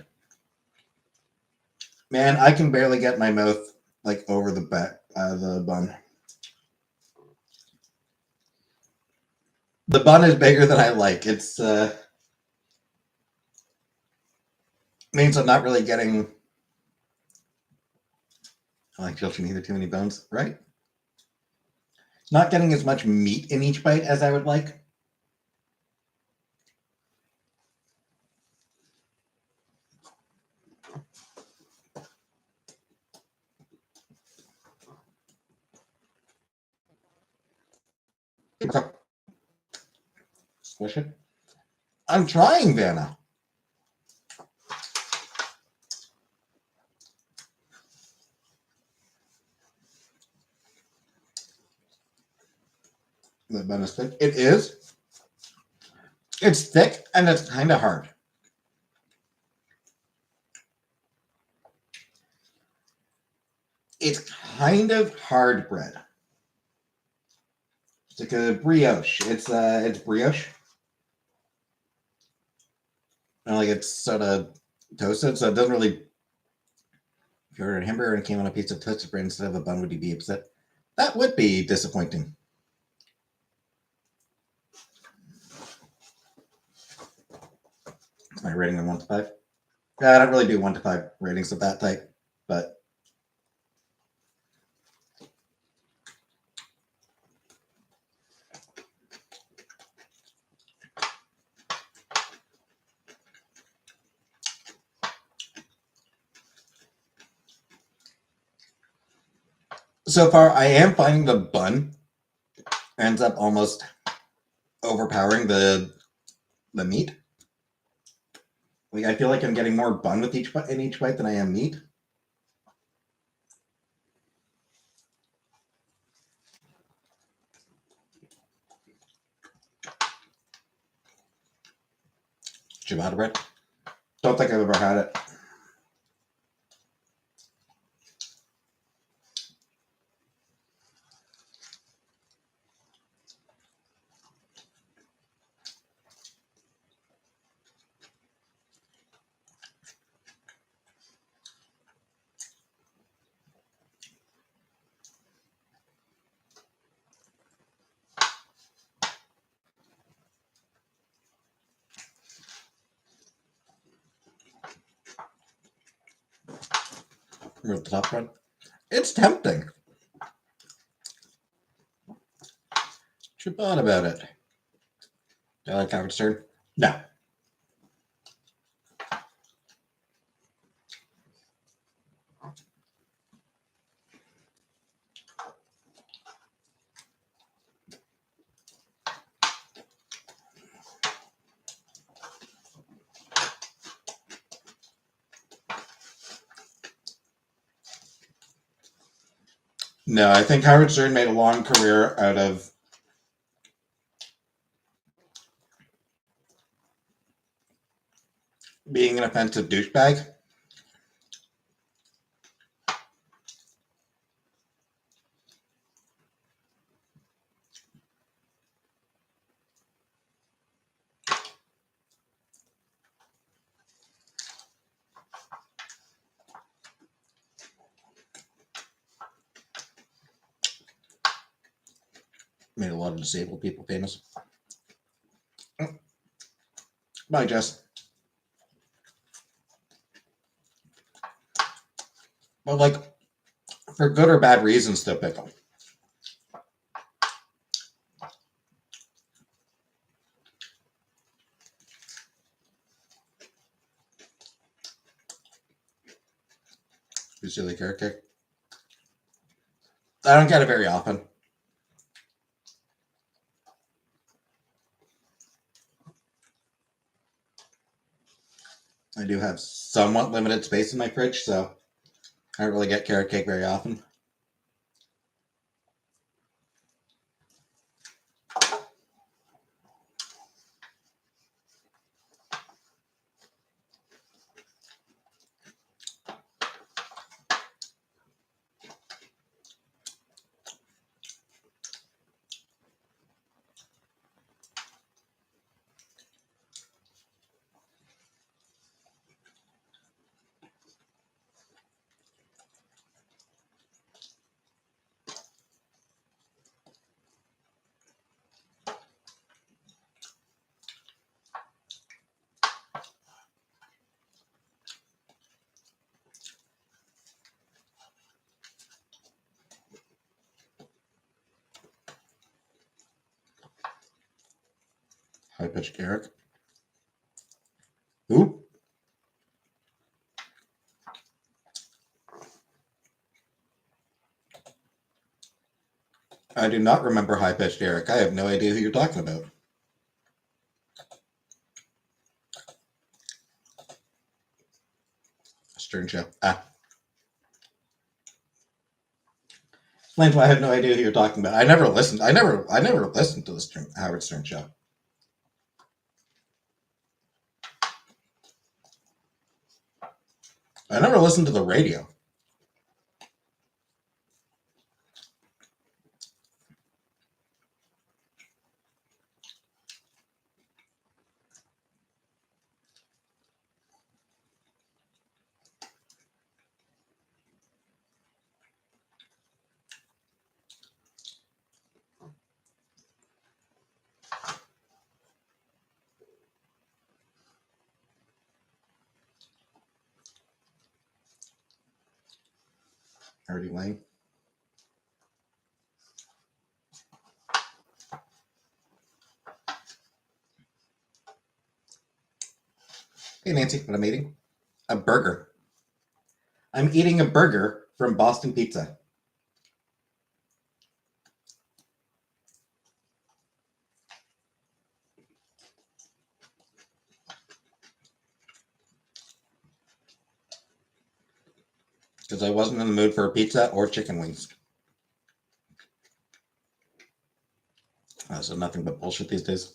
Man, I can barely get my mouth like over the back the bun. The bun is bigger than I like. It's means I'm not really getting. I like children either too many bones, right? Not getting as much meat in each bite as I would like. Squish it. I'm trying, Vanna. The bun is thick. It is. It's thick and it's kind of hard. It's kind of hard bread. like a brioche. It's brioche. And like it's sort of toasted, so it doesn't really. If you ordered a hamburger and it came on a piece of toasted bread instead of a bun, would you be upset? That would be disappointing. My rating on 1 to 5. Yeah, I don't really do 1 to 5 ratings of that type, but so far I am finding the bun ends up almost overpowering the meat. Like I feel like I'm getting more bun with each bite than I am meat. Ciabatta bread. Don't think I've ever had it. With the top bread. It's tempting. Ciabatta about it. Do I like Howard Stern? No. No, I think Howard Stern made a long career out of being an offensive douchebag. Made a lot of disabled people famous. Bye, Jess. But like, for good or bad reasons, they'll pick them. You silly carrot cake. I don't get it very often. I do have somewhat limited space in my fridge, so I don't really get carrot cake very often. High-pitched Eric. Who? I do not remember high-pitched Eric. I have no idea who you're talking about. Stern Show. Explains why I have no idea who you're talking about. I never listened. I never listened to the Howard Stern Show. I never listened to the radio. Already lame. Hey, Nancy, what I'm eating? A burger. I'm eating a burger from Boston Pizza. Because I wasn't in the mood for a pizza or chicken wings. So nothing but bullshit these days.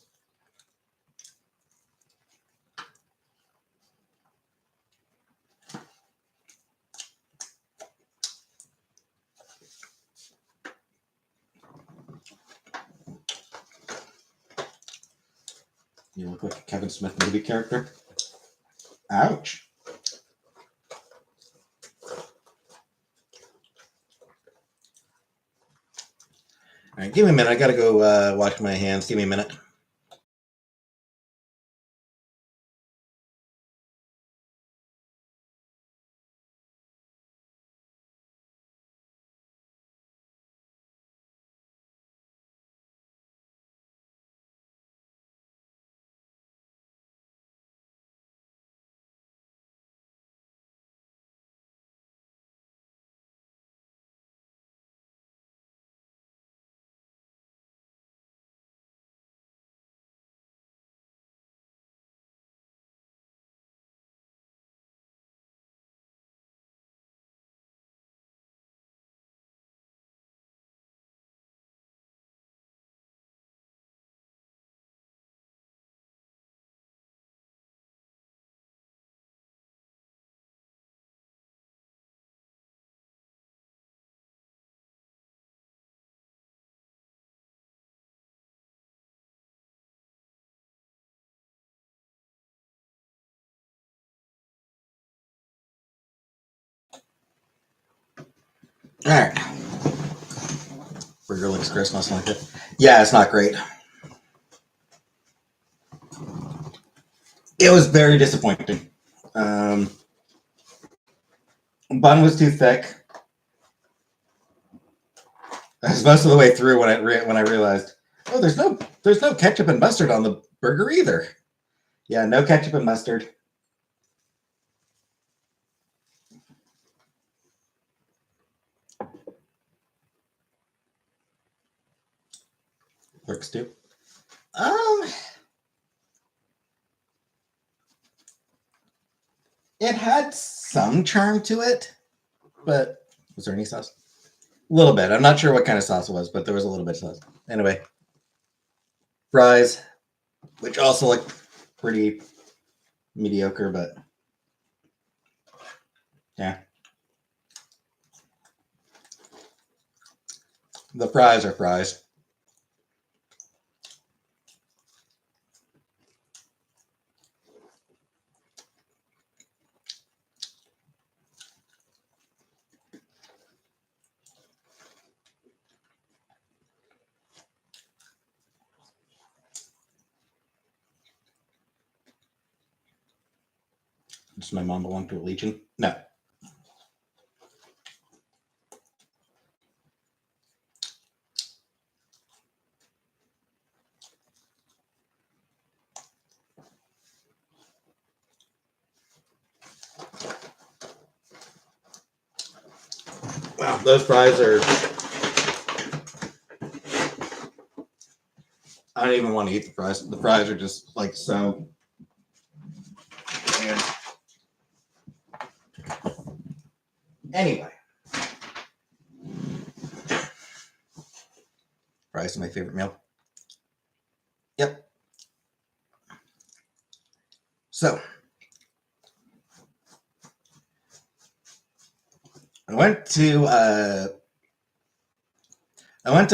You look like a Kevin Smith movie character. Ouch. All right, give me a minute. I gotta go wash my hands. Give me a minute. All right. Burger looks gross, nothing like it. Yeah, it's not great. It was very disappointing. Bun was too thick. I was most of the way through when I realized, oh, there's no ketchup and mustard on the burger either. Yeah, no ketchup and mustard. Works too. It had some charm to it, but was there any sauce? A little bit. I'm not sure what kind of sauce it was, but there was a little bit of sauce. Anyway, fries, which also look pretty mediocre, but yeah. The fries are fries. Does my mom belong to a legion? No. Wow, those fries are. I don't even want to eat the fries. The fries are just like so. And anyway, fries are my favorite meal. Yep. So I went to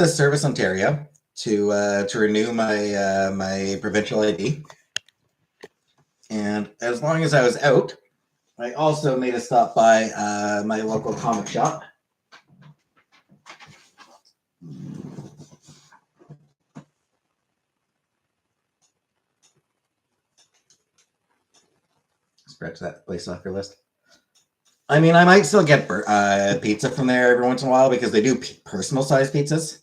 Service Ontario to renew my provincial ID, and as long as I was out, I also made a stop by my local comic shop. Scratch that place off your list. I mean, I might still get pizza from there every once in a while because they do personal size pizzas,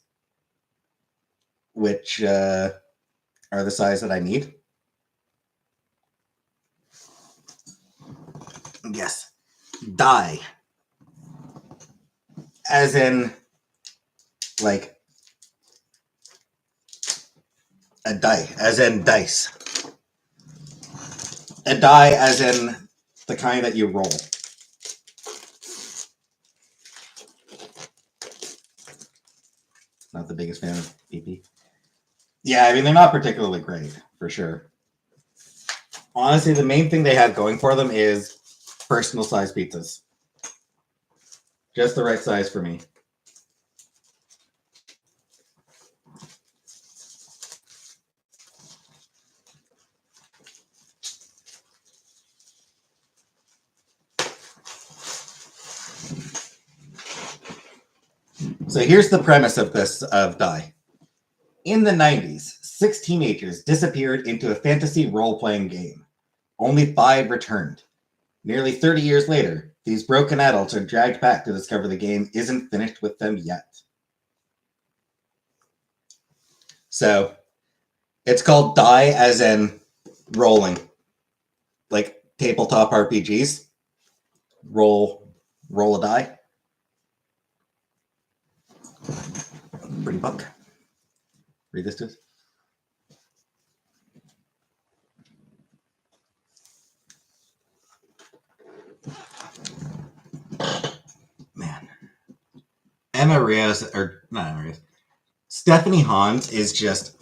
which are the size that I need. Yes. Die. As in, like, a die. As in dice. A die as in the kind that you roll. Not the biggest fan of BP. Yeah, I mean, they're not particularly great, for sure. Honestly, the main thing they have going for them is personal size pizzas. Just the right size for me. So here's the premise of this of Die. In the 90s, 6 teenagers disappeared into a fantasy role-playing game. Only 5 returned. Nearly 30 years later, these broken adults are dragged back to discover the game isn't finished with them yet. So, it's called Die as in rolling. Like tabletop RPGs. Roll a die. Pretty book. Read this to us. Man. Emma Rios, or not Emma Rios, Stephanie Hans is just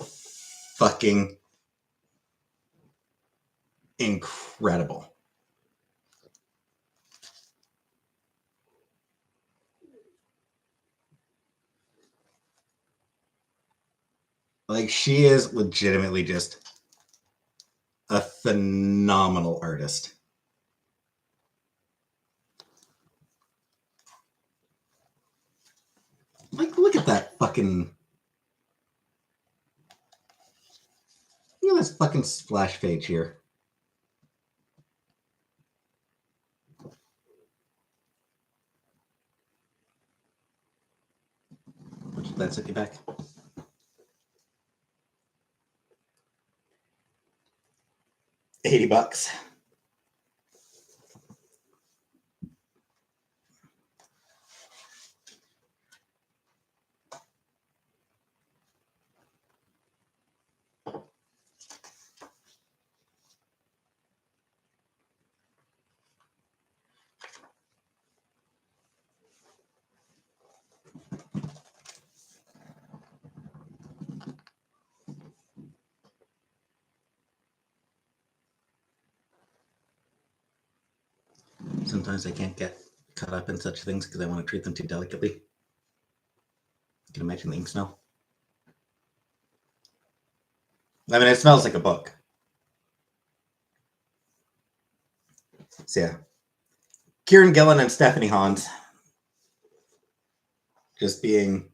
fucking incredible. Like, she is legitimately just a phenomenal artist. Like, look at that fucking... Look at this fucking splash page here. That set you back? $80. Sometimes I can't get caught up in such things because I want to treat them too delicately. You can imagine the ink smell. I mean, it smells like a book. So yeah. Kieran Gillen and Stephanie Hans just being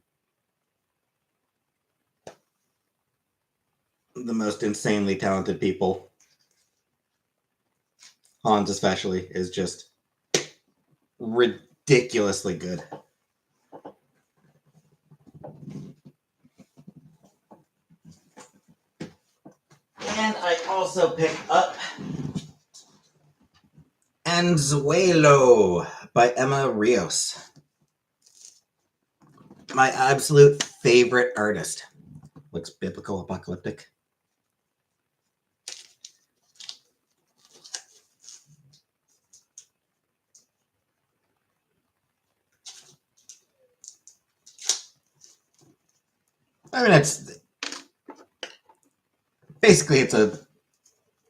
the most insanely talented people. Hans especially is just ridiculously good. And I also picked up Anzuelo by Emma Rios. My absolute favorite artist. Looks biblical apocalyptic. I mean, it's basically it's a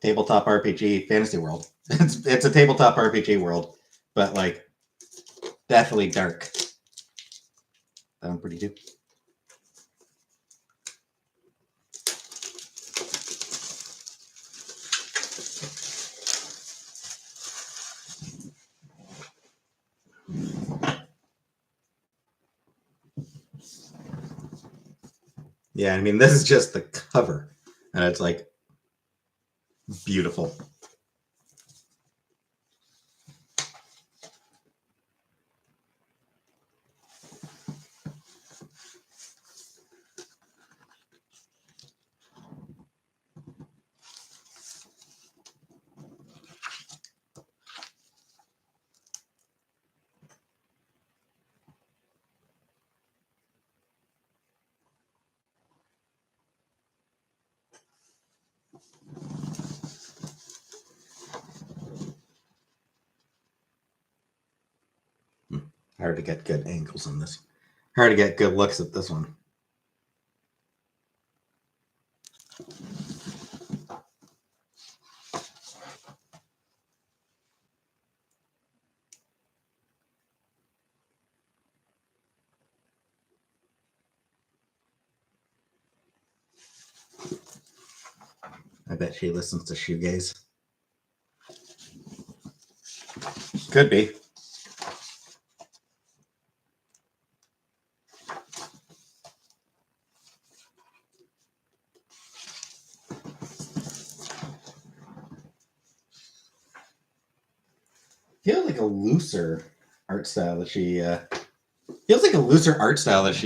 tabletop RPG fantasy world. It's a tabletop RPG world, but like definitely dark. That one pretty too. Yeah, I mean, this is just the cover, and it's like beautiful. Hard to get good angles on this. Hard to get good looks at this one. I bet she listens to shoegaze. Could be. Feels like a looser art style that she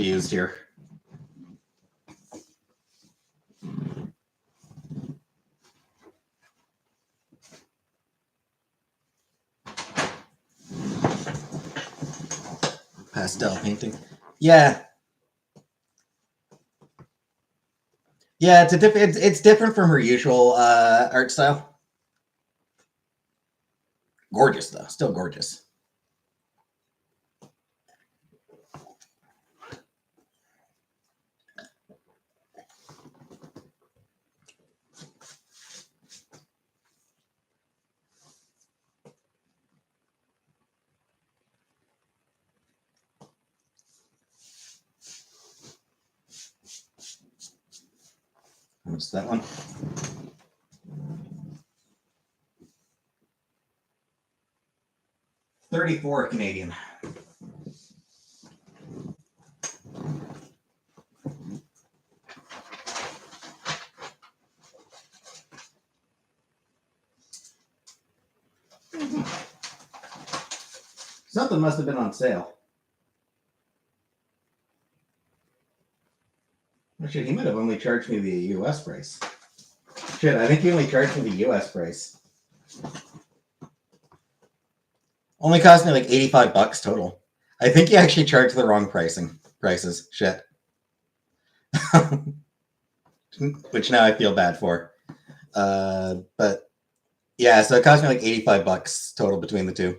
used here. Pastel painting. Yeah. Yeah, it's different from her usual art style. Gorgeous though, still gorgeous. What's that one? $34 Canadian. Something must have been on sale. Oh, shit, he might have only charged me the US price. Shit, I think he only charged me the US price. Only cost me like $85 total. I think he actually charged the wrong prices. Shit. Which now I feel bad for. But yeah, so it cost me like $85 total between the two.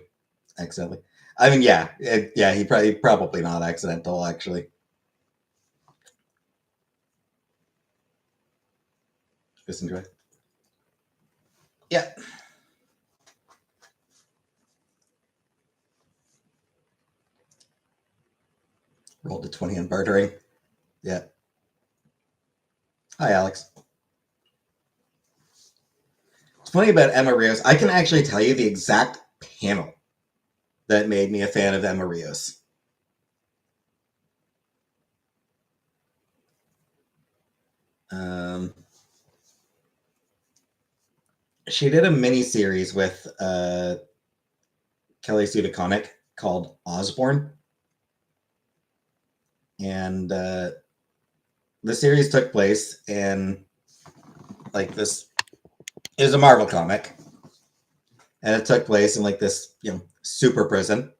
Accidentally. I mean, yeah, he probably not accidental actually. Just enjoy. Yeah. Rolled a 20 on bartering. Yeah. Hi, Alex. It's funny about Emma Rios. I can actually tell you the exact panel that made me a fan of Emma Rios. She did a mini series with Kelly Sue DeConnick called Osborne, and the series took place in like this. It was a Marvel comic, and it took place in like this, super prison.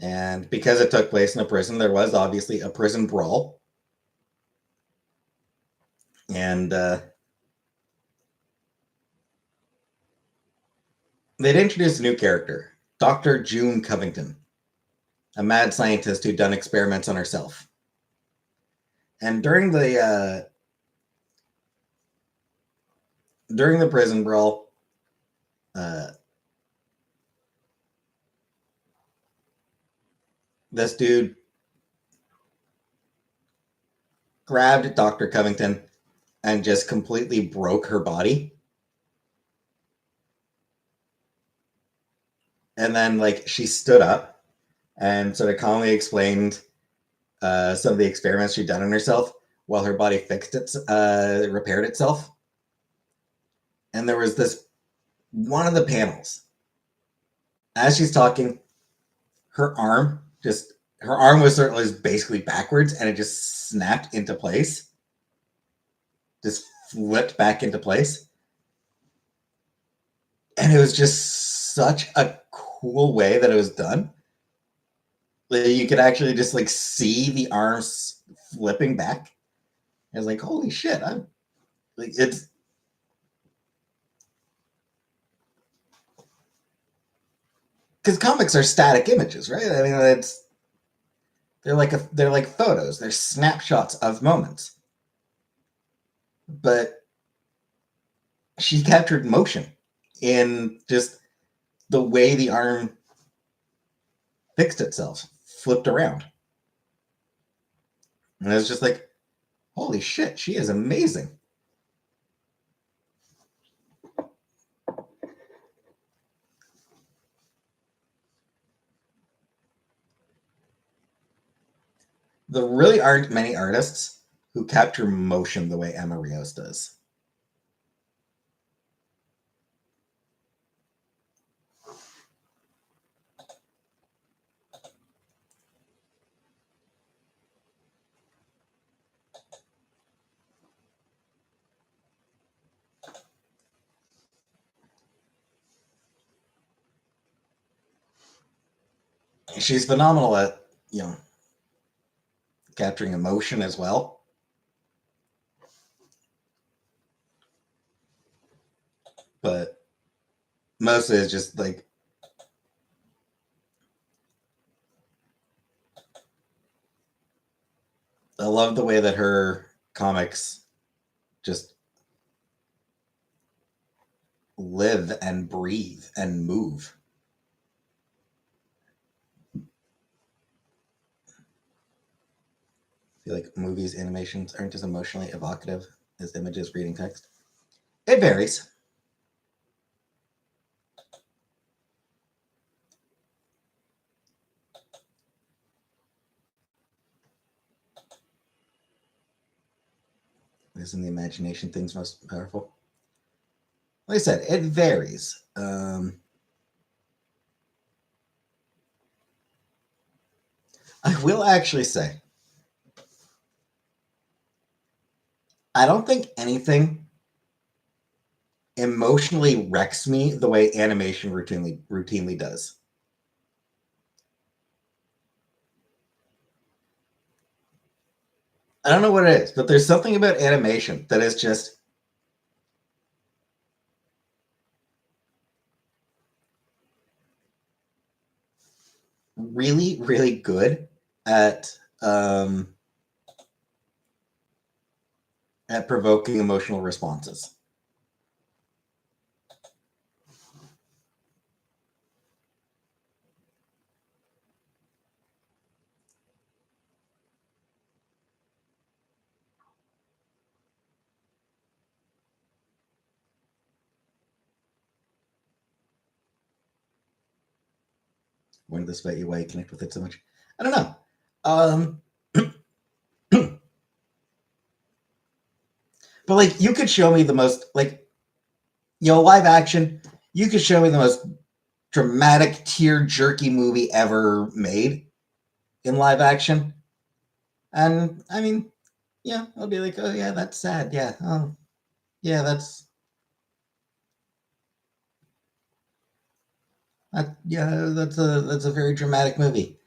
And because it took place in a prison, there was obviously a prison brawl, and they'd introduced a new character, Dr. June Covington, a mad scientist who'd done experiments on herself. And during the prison brawl, this dude grabbed Dr. Covington and just completely broke her body. And then, like, she stood up and sort of calmly explained some of the experiments she'd done on herself while her body repaired itself. And there was this one of the panels. As she's talking, her arm was basically backwards, and it just snapped into place. Just flipped back into place. And it was just such a cool way that it was done. Like, you could actually just like see the arms flipping back. I was like, holy shit, I'm like, it's because comics are static images, right? I mean, they're like photos, they're snapshots of moments. But she captured motion in just the way the arm fixed itself, flipped around. And I was just like, holy shit, she is amazing. There really aren't many artists who capture motion the way Emma Rios does. She's phenomenal at, capturing emotion as well. But mostly it's just like, I love the way that her comics just live and breathe and move. I feel like movies, animations aren't as emotionally evocative as images reading text. It varies. Isn't the imagination things most powerful? Like I said, it varies. I will actually say, I don't think anything emotionally wrecks me the way animation routinely does. I don't know what it is, but there's something about animation that is just really, really good um, at provoking emotional responses. Wonder this about you, why you connect with it so much. I don't know. Um, but like, you could show me the most like, live action. You could show me the most dramatic, tear jerky movie ever made in live action, and I mean, yeah, I'll be like, oh yeah, that's sad. Yeah, oh yeah, that's a very dramatic movie.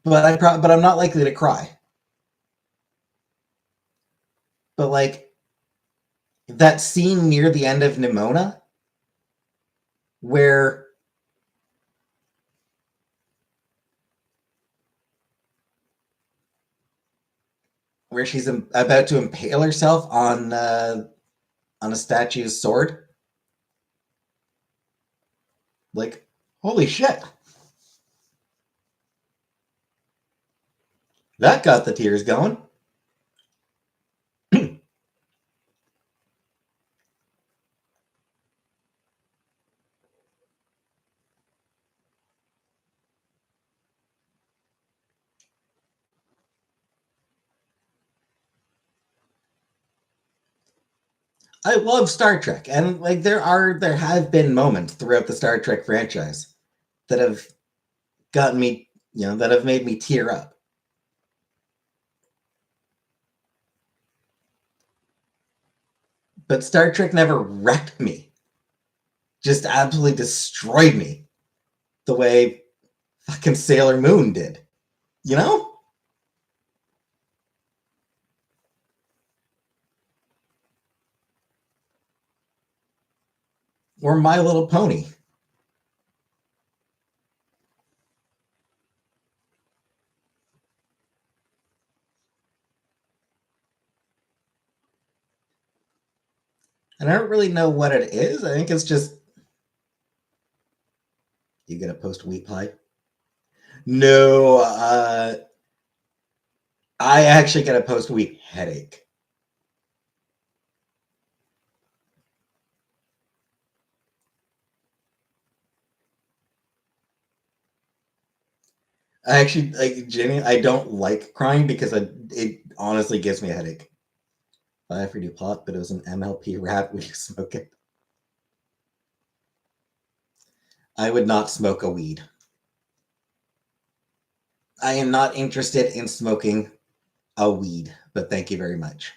But I'm not likely to cry. But like that scene near the end of Nimona, where she's about to impale herself on a statue's sword, like, holy shit, that got the tears going. I love Star Trek, and like there have been moments throughout the Star Trek franchise that have gotten me, that have made me tear up. But Star Trek never wrecked me, just absolutely destroyed me the way fucking Sailor Moon did. You know? Or My Little Pony. And I don't really know what it is. I think it's just you get a post wheat pie. No, I actually get a post wheat headache. I actually like Jenny. I don't like crying because it honestly gives me a headache. I offered you pot, but it was an MLP wrap. Would you smoke it? I would not smoke a weed. I am not interested in smoking a weed, but thank you very much.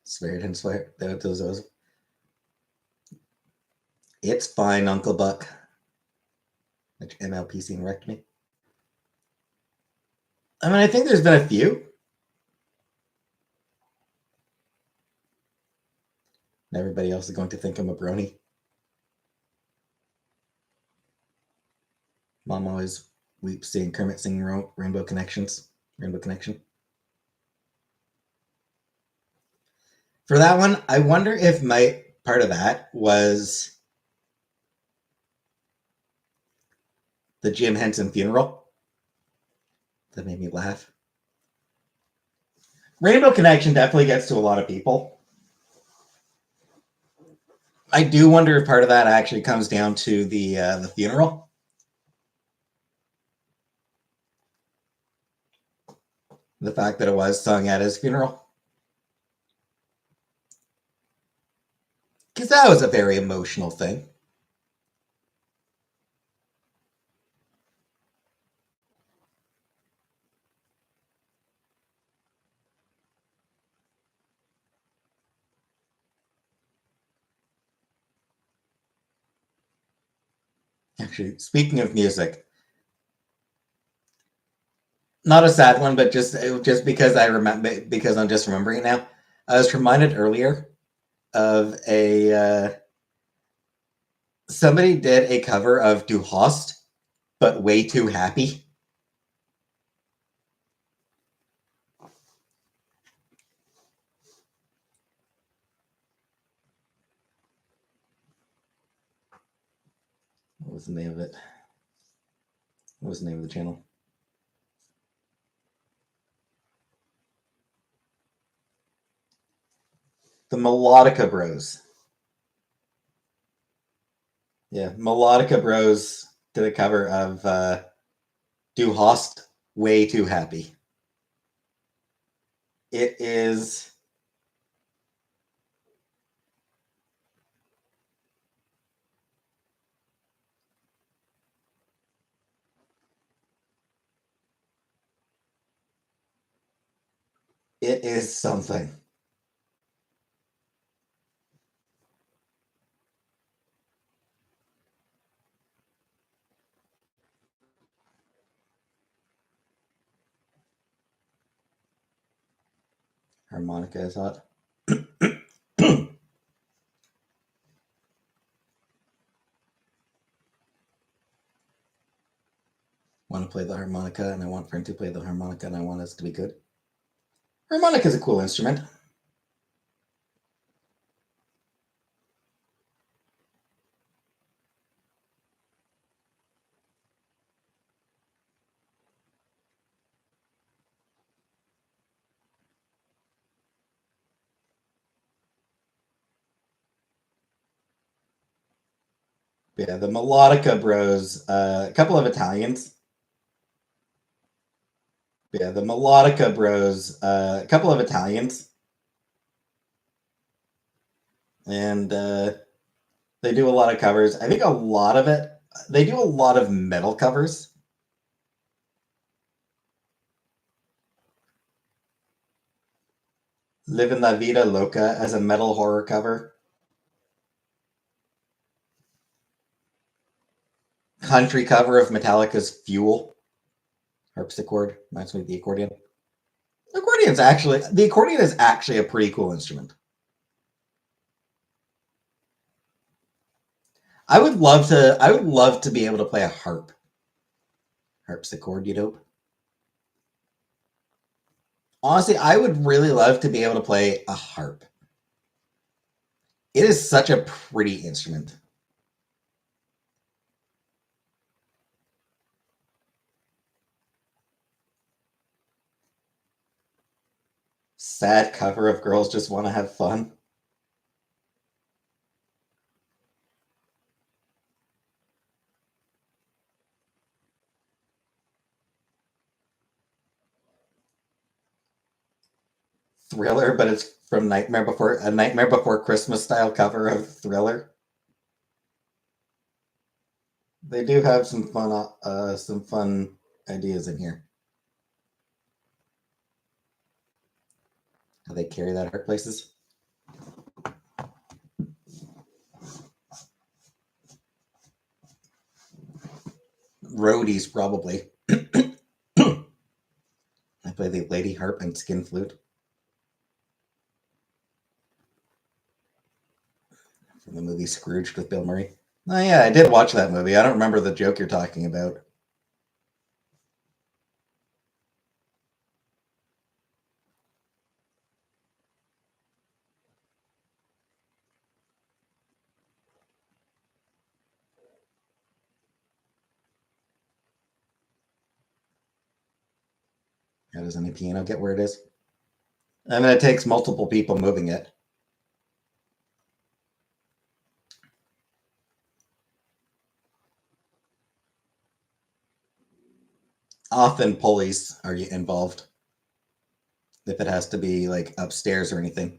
Swear it and swear. Those. It's fine, Uncle Buck. Which MLP scene wrecked me. I mean, I think there's been a few. Everybody else is going to think I'm a brony. Mom always weeps seeing Kermit singing Rainbow Connections. Rainbow Connection. For that one, I wonder if my part of that was the Jim Henson funeral. That made me laugh. Rainbow Connection definitely gets to a lot of people. I do wonder if part of that actually comes down to the funeral. The fact that it was sung at his funeral. Because that was a very emotional thing. Actually, speaking of music, not a sad one, but just because I remember, because I'm just remembering it now. I was reminded earlier of a somebody did a cover of Du Hast, but way too happy. What was the name of it? What was the name of the channel? The Melodica Bros. Yeah, Melodica Bros did a cover of Du Hast, Way Too Happy. It is. It is something. Harmonica is hot. Want to play the harmonica, and I want friend to play the harmonica, and I want us to be good. Harmonica is a cool instrument. Yeah, the Melodica Bros, a couple of Italians. Yeah, the Melodica Bros, a couple of Italians. And they do a lot of covers. I think a lot of it, they do a lot of metal covers. Living La Vida Loca as a metal horror cover. Country cover of Metallica's Fuel. Harpsichord. Reminds me of the accordion. The accordion is actually a pretty cool instrument. I would love to be able to play a harpsichord, you know. Honestly, I would really love to be able to play a harp. It is such a pretty instrument. Sad cover of Girls Just Want to Have Fun. Thriller, but it's from Nightmare Before Christmas style cover of Thriller. They do have some fun ideas in here. How they carry that hard places. Roadies, probably. I play the lady harp and skin flute. From the movie Scrooged with Bill Murray. Oh yeah, I did watch that movie. I don't remember the joke you're talking about. How does any piano get where it is? I mean, it takes multiple people moving it. Often pulleys are involved if it has to be like upstairs or anything.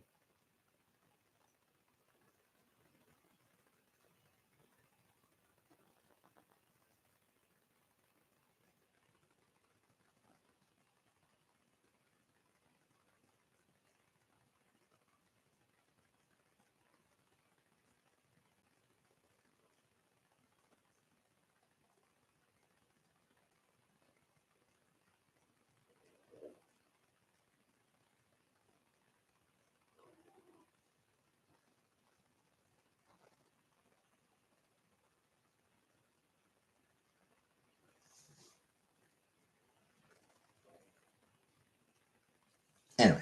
Anyway,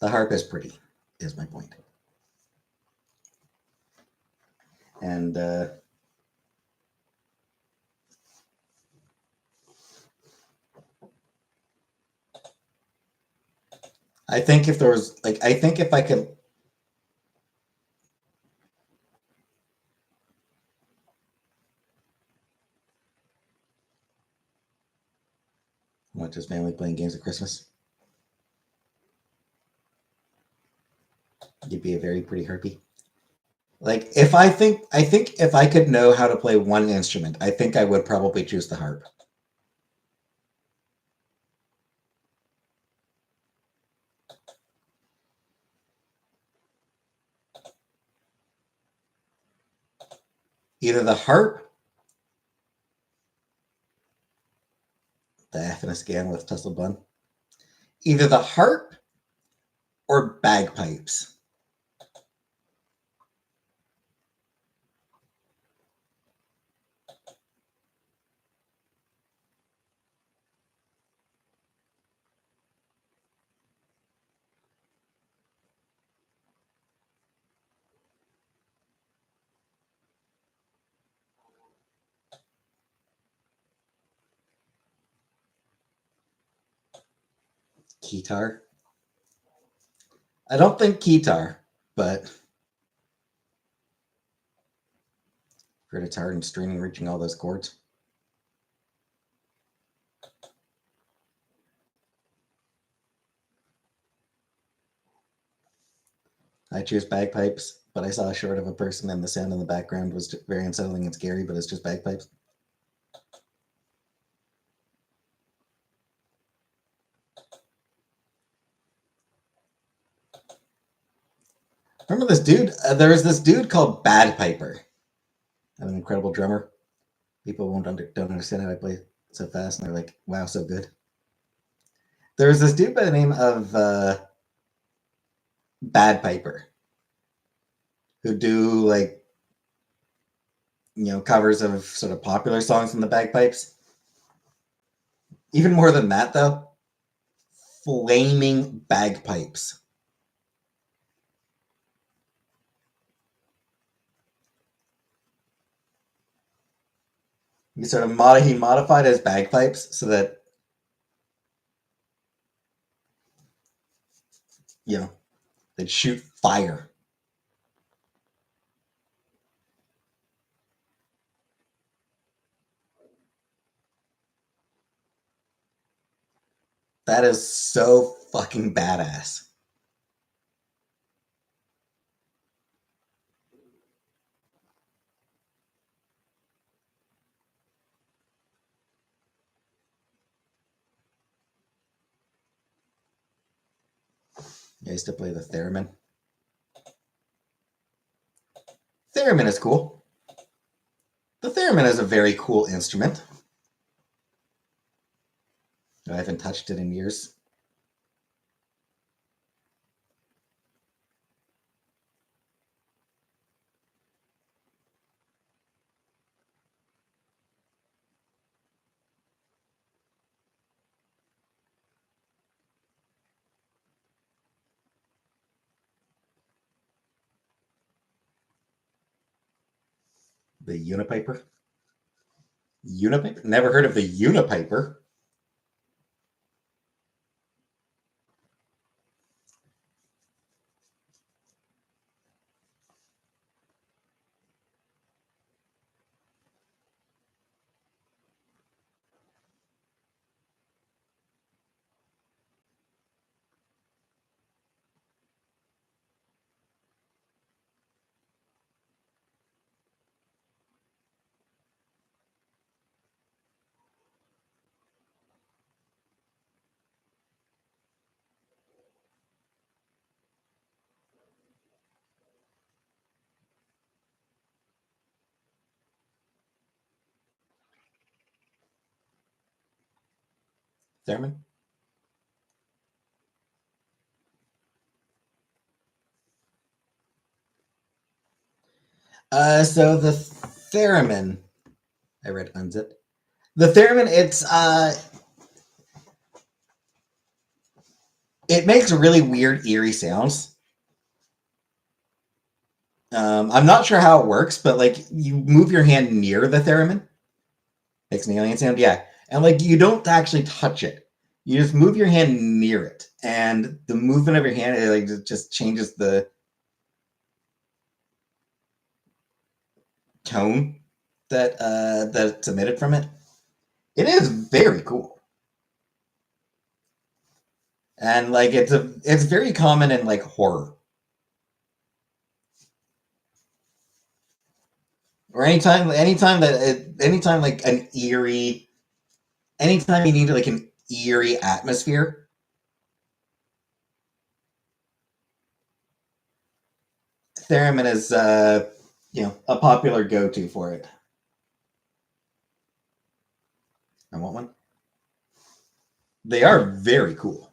the harp is pretty, is my point. And I think if there was like, I think if I could. Watch his family playing games at Christmas. You'd be a very pretty harpy. Like I think if I could know how to play one instrument, I think I would probably choose the harp. Either the harp, the Afghanistan with Tussle Bun, either the harp or bagpipes. Guitar. I don't think guitar, but for it's hard and straining reaching all those chords. I choose bagpipes, but I saw a short of a person and the sound in the background was very unsettling and scary, but it's just bagpipes. Remember this dude? There was this dude called Bad Piper. I'm an incredible drummer. People don't understand how I play so fast, and they're like, "Wow, so good." There was this dude by the name of Bad Piper who do like covers of sort of popular songs from the bagpipes. Even more than that, though, flaming bagpipes. He modified his bagpipes so that, they'd shoot fire. That is so fucking badass. I used to play the theremin. Theremin is cool. The theremin is a very cool instrument. I haven't touched it in years. The Unipiper? Unipiper? Never heard of the Unipiper. Theremin? So the theremin, I read unzip. The theremin, it makes really weird, eerie sounds. I'm not sure how it works, but like you move your hand near the theremin, makes an alien sound, yeah, and like you don't actually touch it. You just move your hand near it, and the movement of your hand it just changes the tone that's emitted from it. It is very cool, and like it's very common in like horror, or anytime like an eerie, anytime you need like an eerie atmosphere. Theremin is a popular go-to for it. I want one. They are very cool.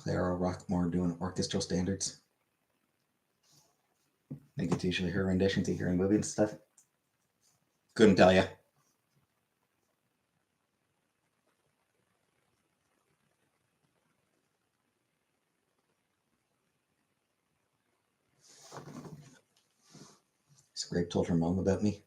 Clara Rockmore doing orchestral standards. I think it's usually her renditions you hear in movies and stuff. Couldn't tell you. Scrape told her mom about me.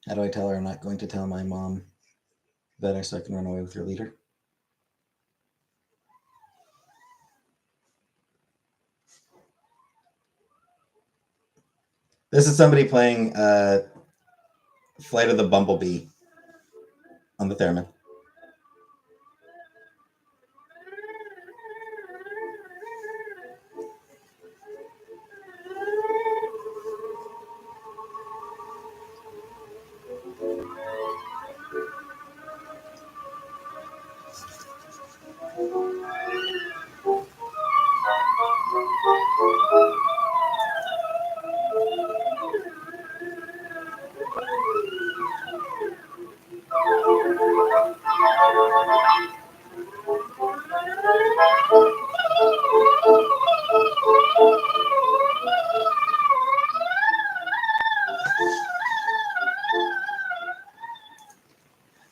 How do I tell her I'm not going to tell my mom better so I can run away with her leader? This is somebody playing Flight of the Bumblebee on the theremin.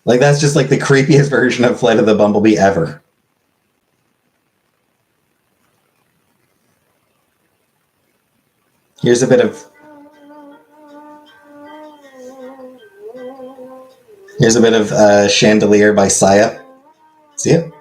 Like, that's just like the creepiest version of Flight of the Bumblebee ever. Here's a bit of Chandelier by Saya. See it?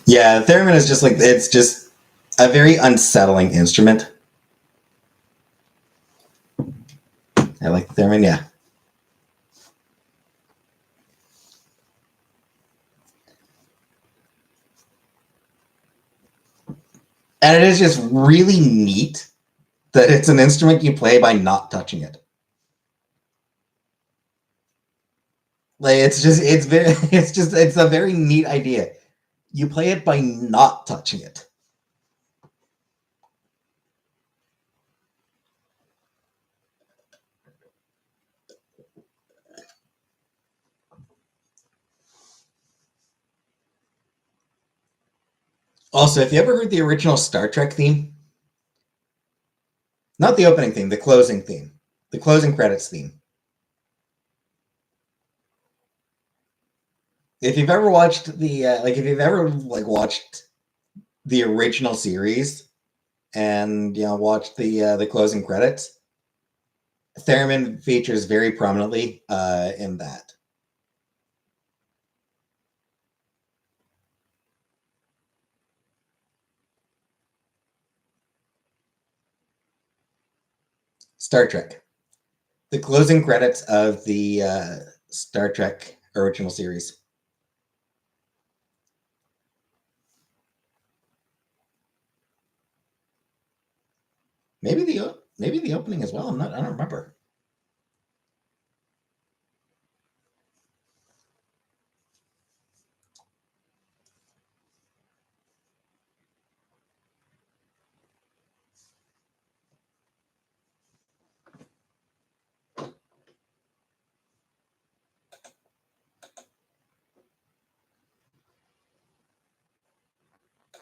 Yeah, theremin is just like, it's just a very unsettling instrument. I like the theremin, yeah. And it is just really neat that it's an instrument you play by not touching it. Like, it's a very neat idea. You play it by not touching it. Also, if you ever heard the original Star Trek theme, not the opening theme, the closing theme, the closing credits theme. If you've ever watched watched the original series and watched the closing credits, theremin features very prominently in that. Star Trek. The closing credits of the Star Trek original series. Maybe the opening as well. I don't remember.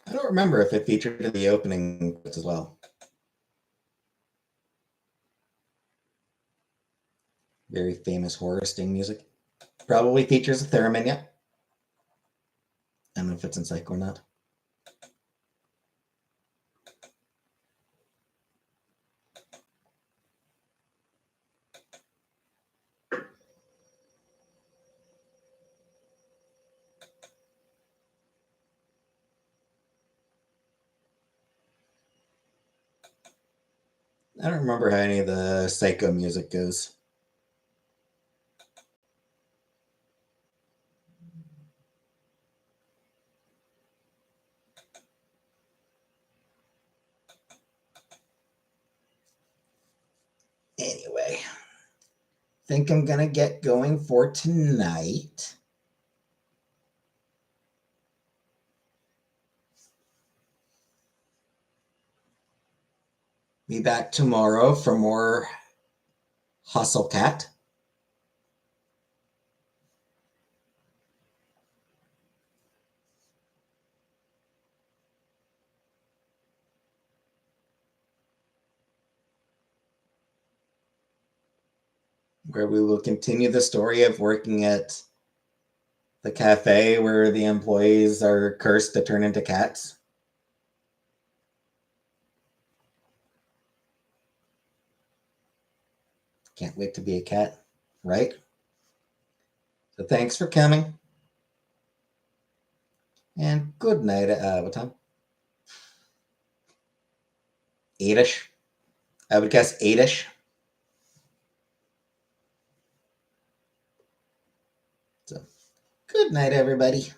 I don't remember if it featured in the opening as well. Very famous horror sting music. Probably features a theremin, yeah. I don't know if it's in Psych or not. I don't remember how any of the Psycho music goes. Anyway, think I'm gonna get going for tonight. Be back tomorrow for more Hustle Cat. where we will continue the story of working at the cafe where the employees are cursed to turn into cats. Can't wait to be a cat, right? So thanks for coming. And good night. What time? 8ish. I would guess 8ish. So good night, everybody.